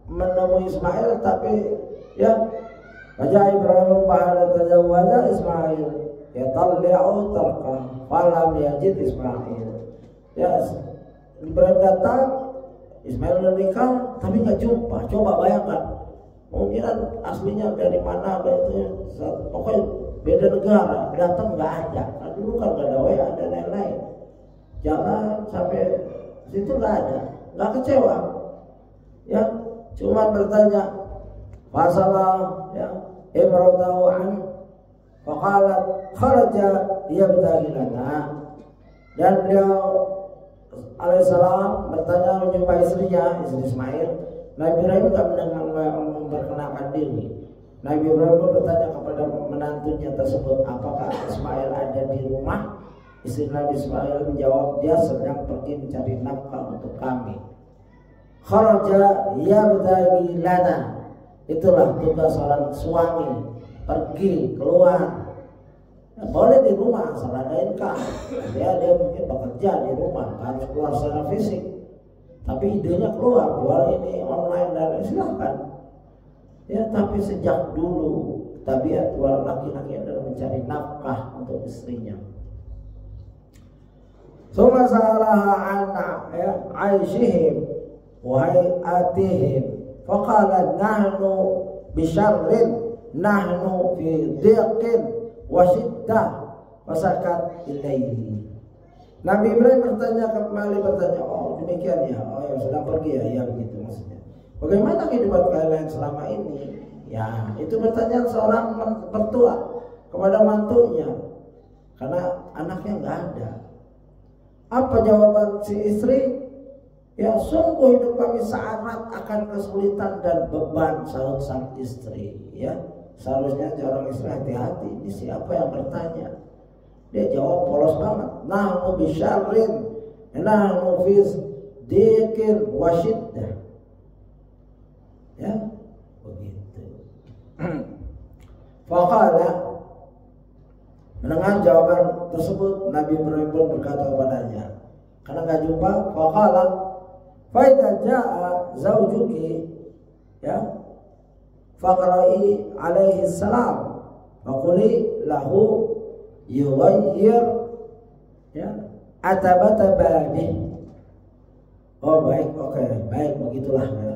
menemui Ismail, tapi ya Wajah Ibrahim ba'da tazawwaja Ismail yatalli'u tarqa falam yajid Ismail. Ya, Ibrahim datang, Ismail menikah tapi nggak jumpa. Coba bayangkan, mungkin aslinya dari mana, itu pokoknya beda negara, datang nggak ada. Nah, dulu kan nggak ada WA dan lain-lain. Jalan sampai situ nggak ada, nggak kecewa. Ya, cuma bertanya masalah ya Ibrahim an faqalat kharaja yabtaghi lana, dan beliau alaihissalam bertanya menjumpai istrinya, istri Ismail. Nabi Ibrahim tidak memperkenalkan diri. Nabi Ibrahim bertanya kepada menantunya tersebut, apakah Ismail ada di rumah? Istri Nabi Ismail menjawab, dia sedang pergi mencari nafkah untuk kami. Kharaja yabtaghi lana, itulah tugas seorang suami, pergi keluar. Ya, boleh di rumah asal ada income. Dia mungkin bekerja di rumah, harus keluar secara fisik, tapi idenya keluar, jual ini online dan silahkan. Ya, tapi sejak dulu tabiat dua laki-laki adalah mencari nafkah untuk istrinya. Suma salaha anna ya aishihim wa hayatihim faqala nahnu bisyarrin nahnu fi dhiqin wa syiddah wasakat ilaihi. Nabi Ibrahim bertanya, oh demikian ya, oh ya sedang pergi ya, ya begitu maksudnya. Bagaimana kehidupan kalian selama ini? Ya, itu pertanyaan seorang mertua kepada mantunya, karena anaknya nggak ada. Apa jawaban si istri? Ya, sungguh hidup kami syarat akan kesulitan dan beban, sahut sang istri. Ya, seharusnya seorang istri hati-hati. Ini siapa yang bertanya? Dia jawab polos banget. Nahnu bisyarrin, nahnu fi dhiqin wa syiddah. Ya, begitu. Faqala, mendengar jawaban tersebut, Nabi Ibrahim pun berkata kepadanya, karena nggak jumpa, faqala fa idza jaa zawjuki ya faqra'i alaihi salam faquli lahu yughayyir ya atabata babi. Oh baik, oke, baik, begitulah ya.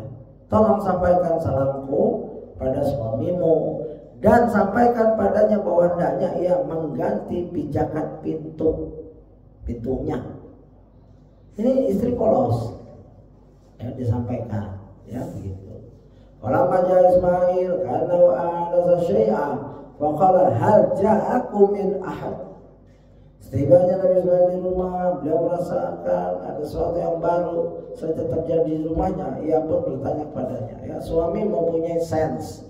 Tolong sampaikan salamku pada suamimu dan sampaikan padanya bahwa hendaknya ia mengganti pijakan pintunya. Ini istri polos ya, disampaikan ya begitu. Walamma jaa Ismail kana wa ahdatha syai'an faqala hal ja'akum min ahad. Setibanya Nabi Ismail di rumah, beliau merasakan ada sesuatu yang baru saja terjadi di rumahnya. Ia pun bertanya kepadanya, ya suami mempunyai sense,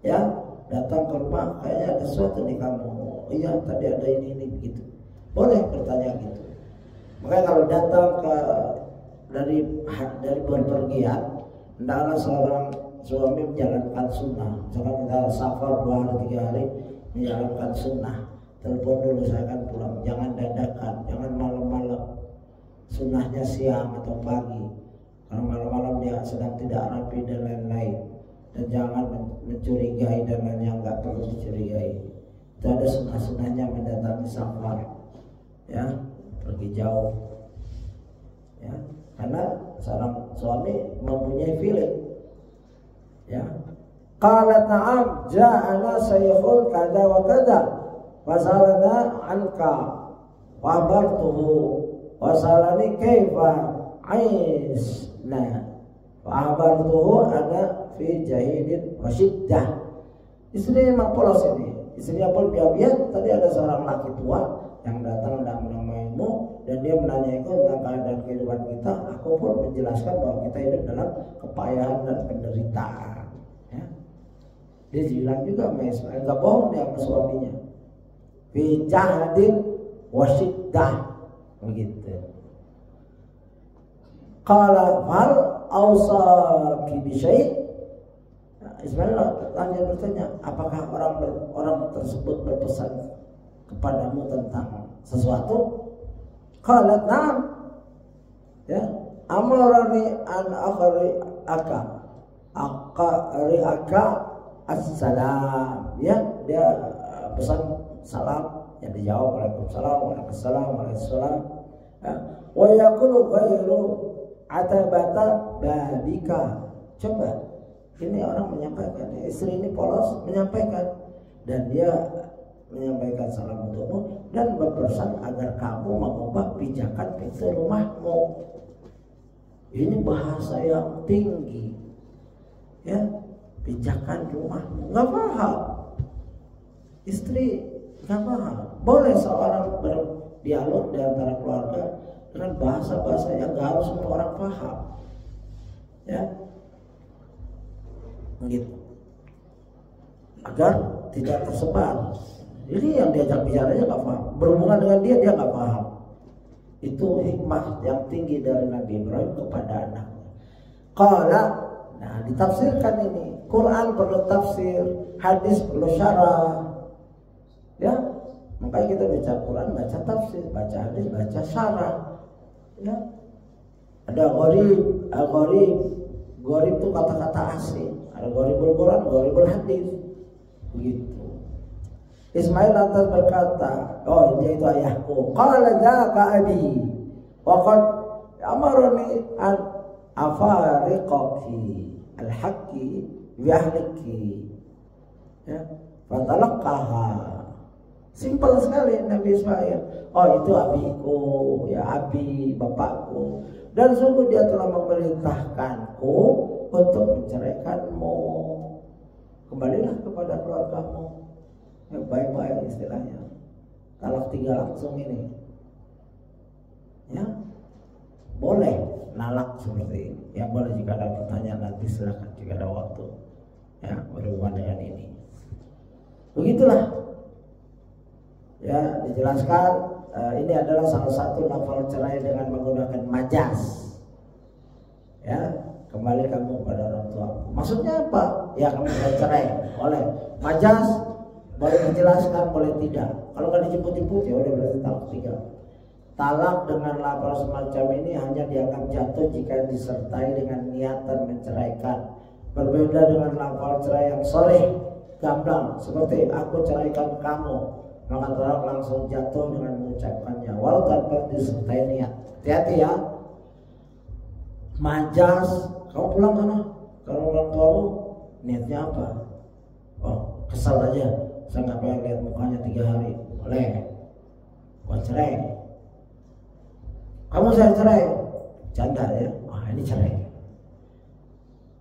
ya datang ke rumah, kayaknya ada sesuatu nih kamu. Iya tadi ada ini begitu. Boleh bertanya gitu. Makanya kalau datang dari berpergian, hendaklah seorang suami menjalankan sunnah. Misalkan kita safar 2 hari 3 hari, menjalankan sunnah. Telepon dulu, saya akan pulang. Jangan dadakan, jangan malam-malam. Sunnahnya siang atau pagi. Kalau malam-malam dia sedang tidak rapi dan lain-lain. Dan jangan mencurigai dan lain yang nggak perlu dicurigai. Itu ada sunnah-sunnahnya mendatangi safar, ya pergi jauh, ya karena seorang suami mempunyai feeling, ya. Qalat na'am ja'ana saykhun kada wa kada wasalana anka wa bartuhu wasalani kaifa aisna wa bartuhu ana fi jahidin wa syiddah. Istri memang polos ini. Istrinya pun biar tadi ada seorang laki tua yang datang dan menemaimu dan dia menanyaiku tentang keadaan kehidupan kita. Aku pun menjelaskan bahwa kita hidup dalam kepayahan dan penderitaan, ya. Dia bilang juga sama Ismail, enggak bohong dia sama suaminya. Fi jahdin wa syiddah, begitu. Qala hal awsaki bi syai'. Ismail lanjut bertanya, apakah orang tersebut berpesan kepadamu tentang sesuatu? Qalat na'am, ya amarani an akhri aka aqari'aka assalam, ya, dia pesan salam, yang dijawab waalaikumsalam, waalaikumsalam, waalaikumsalam. Wa yaqulu ghairu atabata babika. Coba ini orang menyampaikan, istri ini polos menyampaikan, dan dia menyampaikan salam untukmu dan berpesan agar kamu mengubah pijakan pintu rumahmu. Ini bahasa yang tinggi, ya, pijakan rumahmu. Nggak paham, istri nggak paham. Boleh seorang berdialog di antara keluarga dengan bahasa-bahasa yang nggak harus semua orang paham, ya, gitu, agar tidak tersebar. Jadi yang diajak bicaranya nggak paham, berhubungan dengan dia nggak paham. Itu hikmah yang tinggi dari Nabi Ibrahim kepada anaknya. Qala, nah ditafsirkan ini. Quran perlu tafsir, hadis perlu syarah, ya. Makanya kita baca Quran, baca tafsir, baca hadis, baca syarah, ya. Ada gharib itu kata-kata asing. Ada gharibul Quran, gharibul hadis, begitu. Ismail lantas berkata, oh dia itu ayahku. Qala dzaka abi wa qad amarani an afariqaki al-haqqi bi ahliki, ya, fatalaqaha. Simpel sekali Nabi Ismail. Oh itu abiku, ya, abi bapakku, dan sungguh dia telah memerintahkanku untuk menceraikanmu. Kembalilah kepada keluargamu. Ya, baik-baik istilahnya. Talak 3 langsung ini, ya, boleh nalak seperti ini. Ya boleh, jika ada pertanyaan nanti silakan, jika ada waktu, ya, berhubungan dengan ini. Begitulah, ya, dijelaskan. Ini adalah salah satu lafal cerai dengan menggunakan majas, ya. Kembali kamu pada orang tua. Maksudnya apa? Ya kamu sudah cerai, boleh. Majas boleh dijelaskan, boleh tidak. Kalau nggak dijemput-jemput, ya udah berarti talak 3. Talak dengan lafal semacam ini hanya dianggap jatuh jika disertai dengan niatan menceraikan. Berbeda dengan lafal cerai yang sharih, gamblang, seperti aku ceraikan kamu, maka talak langsung jatuh dengan mengucapkannya, walau tanpa disertai niat. Hati-hati ya. Majas, kamu pulang sana. Kalau orang tuamu niatnya apa? Oh, kesal aja, saya nggak pengen lihat mukanya 3 hari. Boleh, gua cerai. Kamu saya cerai, canda ya. Wah ini cerai.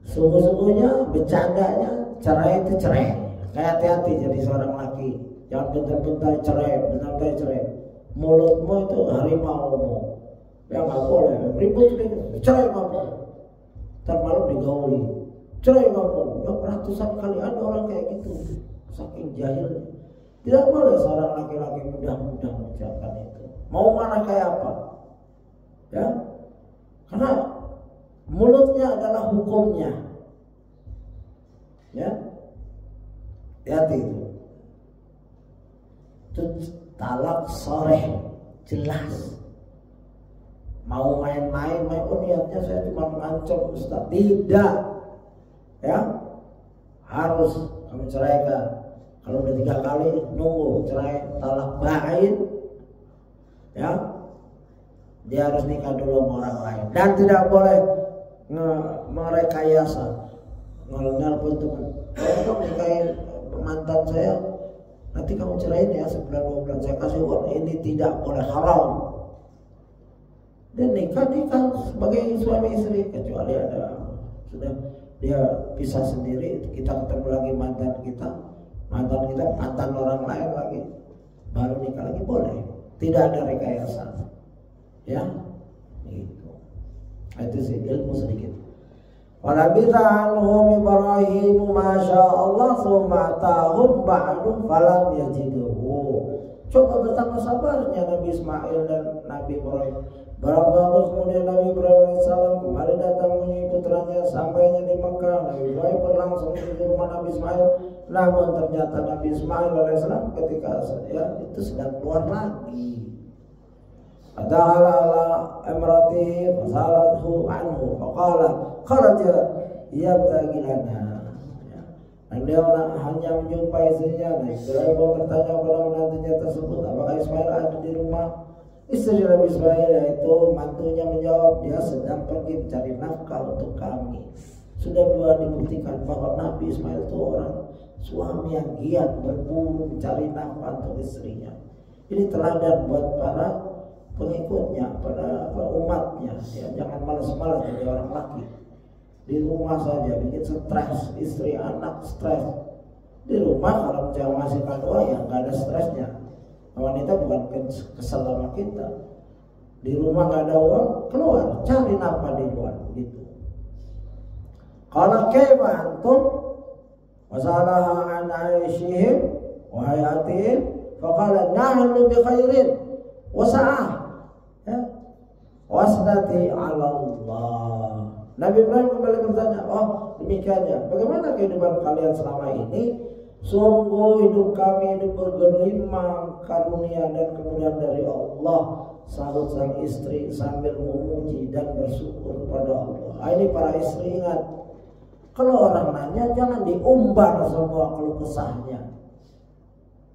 Sungguh-sungguhnya bercandanya cerai itu cerai. Kayak hati-hati jadi seorang laki. Jangan bentar-bentar cerai, bentar-bentar cerai. Mulutmu itu harimaumu. Ya nggak boleh. Ribut cerai kamu. Ntar malam digauli. Cerai kamu. Ya ratusan kali ada orang kayak gitu. Saking jahil. Tidak boleh seorang laki-laki mudah-mudah mengucapkan itu. Mau marah kayak apa? Ya, karena mulutnya adalah hukumnya. Ya, hati-hati itu. Itu talak sharih, jelas. Mau main-main, oh niatnya saya cuma mengancam Ustaz. Tidak, ya, harus kamu ceraikan. Kalau udah 3 kali nunggu cerai, talak bain, ya, dia harus nikah dulu sama orang lain. Dan tidak boleh merekayasa. Nelpon teman, kamu nikahin mantan saya, nanti kamu ceraiin ya 9 bulan saya kasih uang. Ini tidak boleh, haram. Dan nikah sebagai suami istri, kecuali ada sudah dia pisah sendiri, kita ketemu lagi mantan kita mantan orang lain lagi, baru nikah lagi, boleh. Tidak ada rekayasa, ya, itu. Itu sih ilmu sedikit. Walabitha anhum Ibrahim masya Allah summa tahum ba'du falam yajiduhu. Coba betapa sabarnya Nabi Ismail dan Nabi Ibrahim. Berapa tahun kemudian Nabi Ibrahim AS kembali datang menyusul putranya. Sampainya di Mekah, Nabi Ibrahim berlangsung di rumah Nabi Ismail. Namun ternyata Nabi Ismail AS ketika itu sedang keluar lagi. Ada'ala ala imratihi fasalathu anhu faqala kharaja ia bagi lana. Dan dia hanya menjumpai istrinya. Dan Ibrahim bertanya kepada menantunya tersebut, apakah Ismail ada di rumah? Istri Nabi Ismail, yaitu mantunya, menjawab, dia sedang pergi mencari nafkah untuk kami. Sudah dua dibuktikan bahwa Nabi Ismail itu orang suami yang giat berburu mencari nafkah untuk istrinya. Ini teladan buat para pengikutnya, pada umatnya. Ya, jangan malas-malas jadi orang laki. Di rumah saja bikin stres, istri anak stres. Di rumah kalau menghasilkan uang ya nggak ada stresnya. Wanita bukan kesel sama kita. Di rumah nggak ada uang, keluar cari nafkah di luar gitu. Kalau kaifa antum wasalaha an aishihim wa hayatihim faqala nahnu bi khairin wa sa'ah wasdati 'ala Allah. Nabi Ibrahim kembali bertanya, oh demikiannya, bagaimana kehidupan kalian selama ini? Sungguh hidup kami hidup bergelimang karunia dan kemudahan dari Allah. Sahut sang istri sambil memuji dan bersyukur kepada Allah. Ini para istri ingat, kalau orang nanya jangan diumbar semua keluh kesahnya,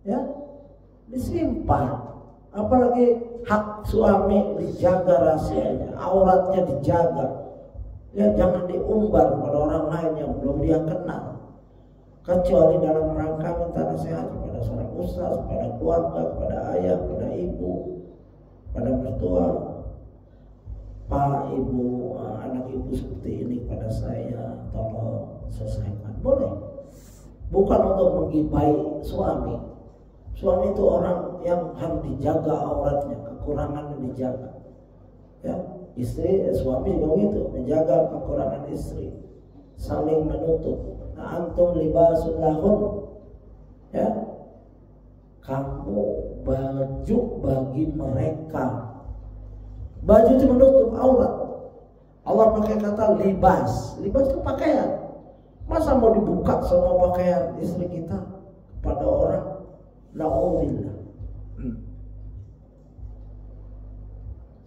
ya, disimpan. Apalagi hak suami dijaga rahasianya, auratnya dijaga. Ya, jangan diumbar kepada orang lain yang belum dia kenal, kecuali dalam rangka minta nasihat kepada seorang ustaz, kepada keluarga, kepada ayah, kepada ibu, pada mertua. Pak, ibu, anak ibu seperti ini pada saya, tolong selesaikan. Boleh. Bukan untuk menggibai suami. Suami itu orang yang harus dijaga auratnya, kekurangannya dijaga. Ya, istri, suami juga begitu, menjaga kekurangan istri, saling menutup. Nah, antum libasul lahun, ya, kamu baju bagi mereka. Baju itu menutup aurat. Allah pakai kata libas. Libas itu pakaian. Masa mau dibuka semua pakaian istri kita pada orang? Na'udzubillah.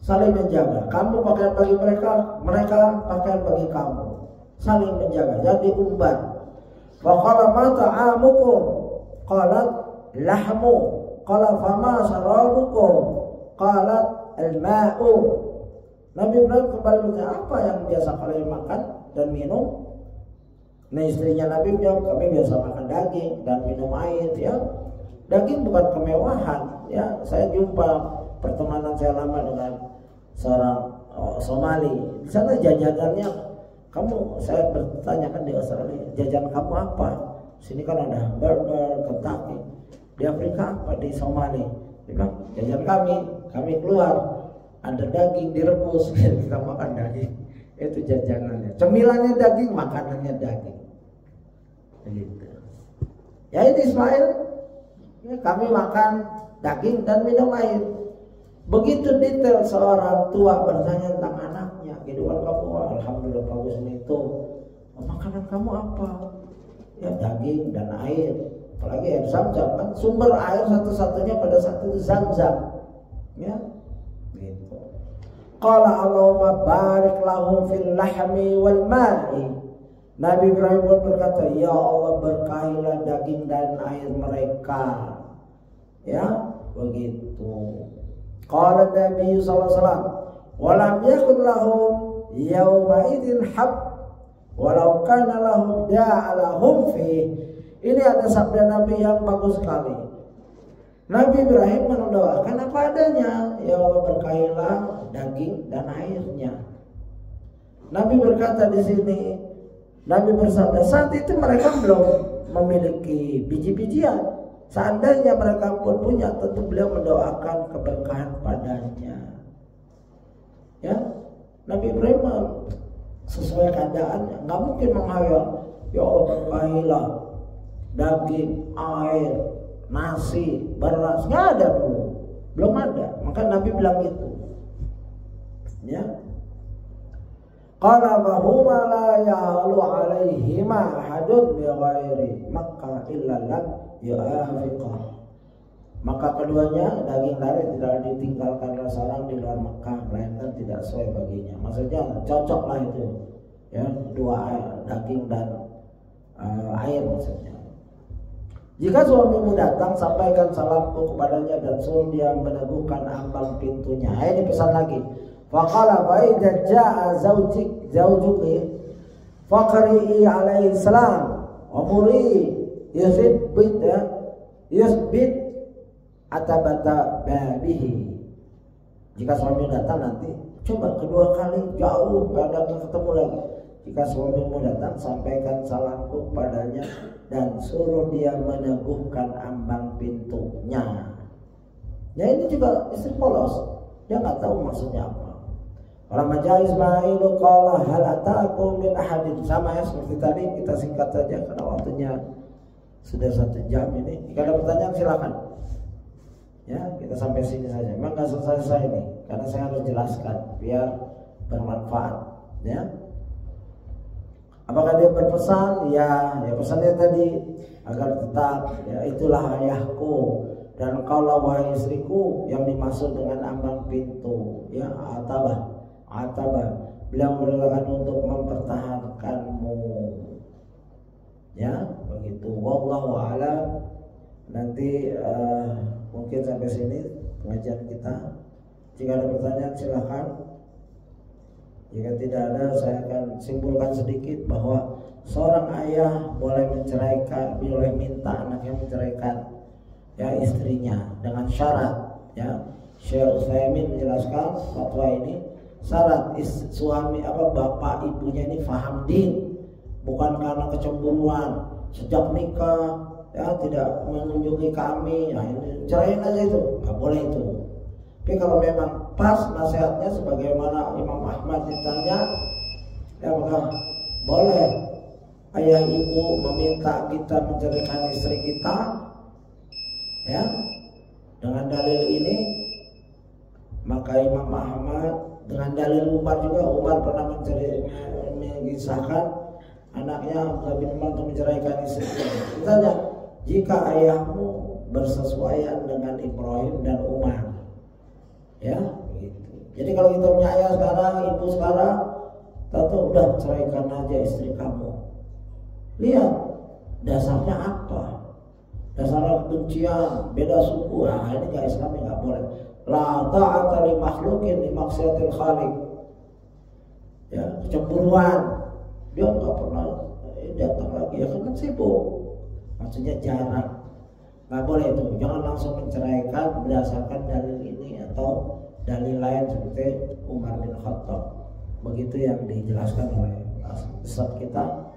Saling menjaga. Kamu pakaian bagi mereka, mereka pakaian bagi kamu. Saling menjaga. Jadi umbar. Wa qala ma ta'amukum? Qalat lahmu. Qala fama syarabukum? Qalat al-ma'u. Nabi Ibrahim kembali bertanya, apa yang biasa kalian makan dan minum? Nah, istrinya Nabi jawab, kami biasa makan daging dan minum air. Ya, daging bukan kemewahan. Ya, saya jumpa pertemanan saya lama dengan seorang Somali. Di sana jajanannya, saya bertanyakan di Australia, jajan kamu apa? Sini kan ada burger, Kentucky. Di Afrika apa? Di Somali. Dia bilang, jajan kami keluar ada daging direbus, kita makan daging. Itu jajanannya. Cemilannya daging, makanannya daging. Begitu. Ya, ini Ismail, ya, kami makan daging dan minum air. Begitu detail seorang tua bertanya tentang anaknya. Kehidupan kamu, alhamdulillah bagus itu. Makanan kamu apa? Ya, daging dan air. Apalagi air Zam-Zam, kan sumber air satu-satunya pada saat itu Zam-Zam. Ya, gitu. Qala Allahumma barik lahum fil lahmi wal ma'i. Nabi Ibrahim pun berkata, ya Allah berkahilah daging dan air mereka. Ya, begitu. Qala Nabi sallallahu alaihi wasallam, wa lam yakun lahum yawma idzin hab walau kana lahum da'alahum fi. Ini ada sabda Nabi yang bagus sekali. Nabi Ibrahim mendoakan apa adanya, ya Allah berkahilah daging dan airnya. Nabi berkata di sini, Nabi bersabda, saat itu mereka belum memiliki biji-bijian. Seandainya mereka pun punya, tentu beliau mendoakan keberkahan padanya. Ya, Nabi Ibrahim sesuai keadaannya, nggak mungkin menghayal, ya Allah berkahilah daging, air, nasi, beras, nggak ada belum ada. Maka Nabi bilang itu. Ya. Qala wa huma la ya'lu 'alaihima ahadun bi ghairi Makkah illa lam yu'afiqah. Maka keduanya daging dan air tidak ditinggalkan oleh seorang di luar Makkah, melainkan tidak sesuai baginya. Maksudnya cocoklah itu. ya, dua daging dan air maksudnya. Jika suamimu datang, sampaikan salamku kepadanya dan suruh dia meneguhkan ambang pintunya. Ini pesan lagi. Faqala fa idza jaa zawjuki faqri'i alaihi salam wa muri yusbit atabata babihi. Jika suami datang nanti coba kedua kali jauh gak ada ketemu lagi. Jika suamimu datang, sampaikan salamku padanya dan suruh dia meneguhkan ambang pintunya. Ya ini juga istri polos, dia nggak tahu maksudnya apa. Orang Majah Ismailu qala hal ataakum min ahadin, sama ya seperti tadi, kita singkat saja karena waktunya sudah 1 jam ini. Jika ada pertanyaan silakan. Ya kita sampai sini saja. Memang nggak selesai ini karena saya harus jelaskan biar bermanfaat. Ya. Apakah dia berpesan? Ya pesannya tadi agar tetap ya itulah ayahku dan kaulah wahai istriku, yang dimaksud dengan ambang pintu ya atabah beliau merelakan untuk mempertahankanmu ya begitu. Wallahu a'lam. Nanti mungkin sampai sini pengajian kita. Jika ada pertanyaan silakan. Jika tidak ada, saya akan simpulkan sedikit bahwa seorang ayah boleh menceraikan, boleh minta anaknya menceraikan ya istrinya dengan syarat ya. Syekh Utsaimin menjelaskan fatwa ini syarat suami bapak ibunya ini faham din, bukan karena kecemburuan sejak nikah ya tidak mengunjungi kami, nah ini ceraiin aja itu, nggak boleh itu. Tapi kalau memang pas nasihatnya sebagaimana Imam Ahmad ditanya, ya maka boleh ayah ibu meminta kita menceraikan istri kita, ya dengan dalil ini. Maka Imam Ahmad dengan dalil Umar juga, Umar pernah mengisahkan anaknya Abdullah bin Umar untuk menceraikan istrinya. Ditanya, jika ayahmu bersesuaian dengan Ibrahim dan Umar, ya gitu. Jadi kalau kita punya ayah sekarang, ibu sekarang, tentu udah ceraikan aja istri kamu. Lihat dasarnya apa? Dasarnya kebencian, beda suku. Nah ini gak Islami, gak boleh. La ta'ata li makhlukin li maksiatil khaliq. Ya, kecemburuan. Dia nggak pernah datang lagi ya kan sibuk. Maksudnya jarang. Nggak boleh itu. Jangan langsung menceraikan berdasarkan dalil ini atau dalil lain seperti Umar bin Khattab. Begitu yang dijelaskan oleh Ustaz kita.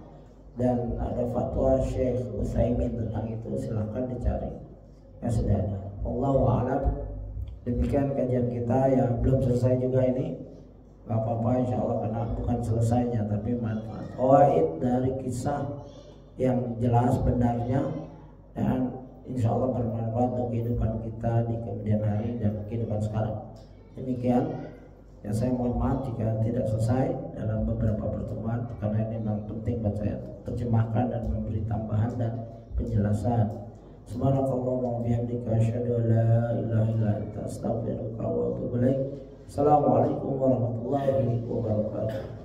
Dan ada fatwa Syekh Utsaimin tentang itu, silahkan dicari. Ya sudah ada. Allahu a'lam. Demikian kajian kita yang belum selesai juga ini. Gak apa-apa insya Allah, karena bukan selesainya tapi manfaat. Fawaid dari kisah yang jelas benarnya dan insya Allah bermanfaat untuk kehidupan kita di kemudian hari dan kehidupan sekarang. Demikian. Ya saya mohon maaf jika tidak selesai dalam beberapa pertemuan, karena ini memang penting buat saya terjemahkan dan memberi tambahan dan penjelasan. Subhanakallahumma wa bihamdika asyhadu an la ilaha illa anta astaghfiruka wa atubu ilaik. Assalamualaikum warahmatullahi wabarakatuh.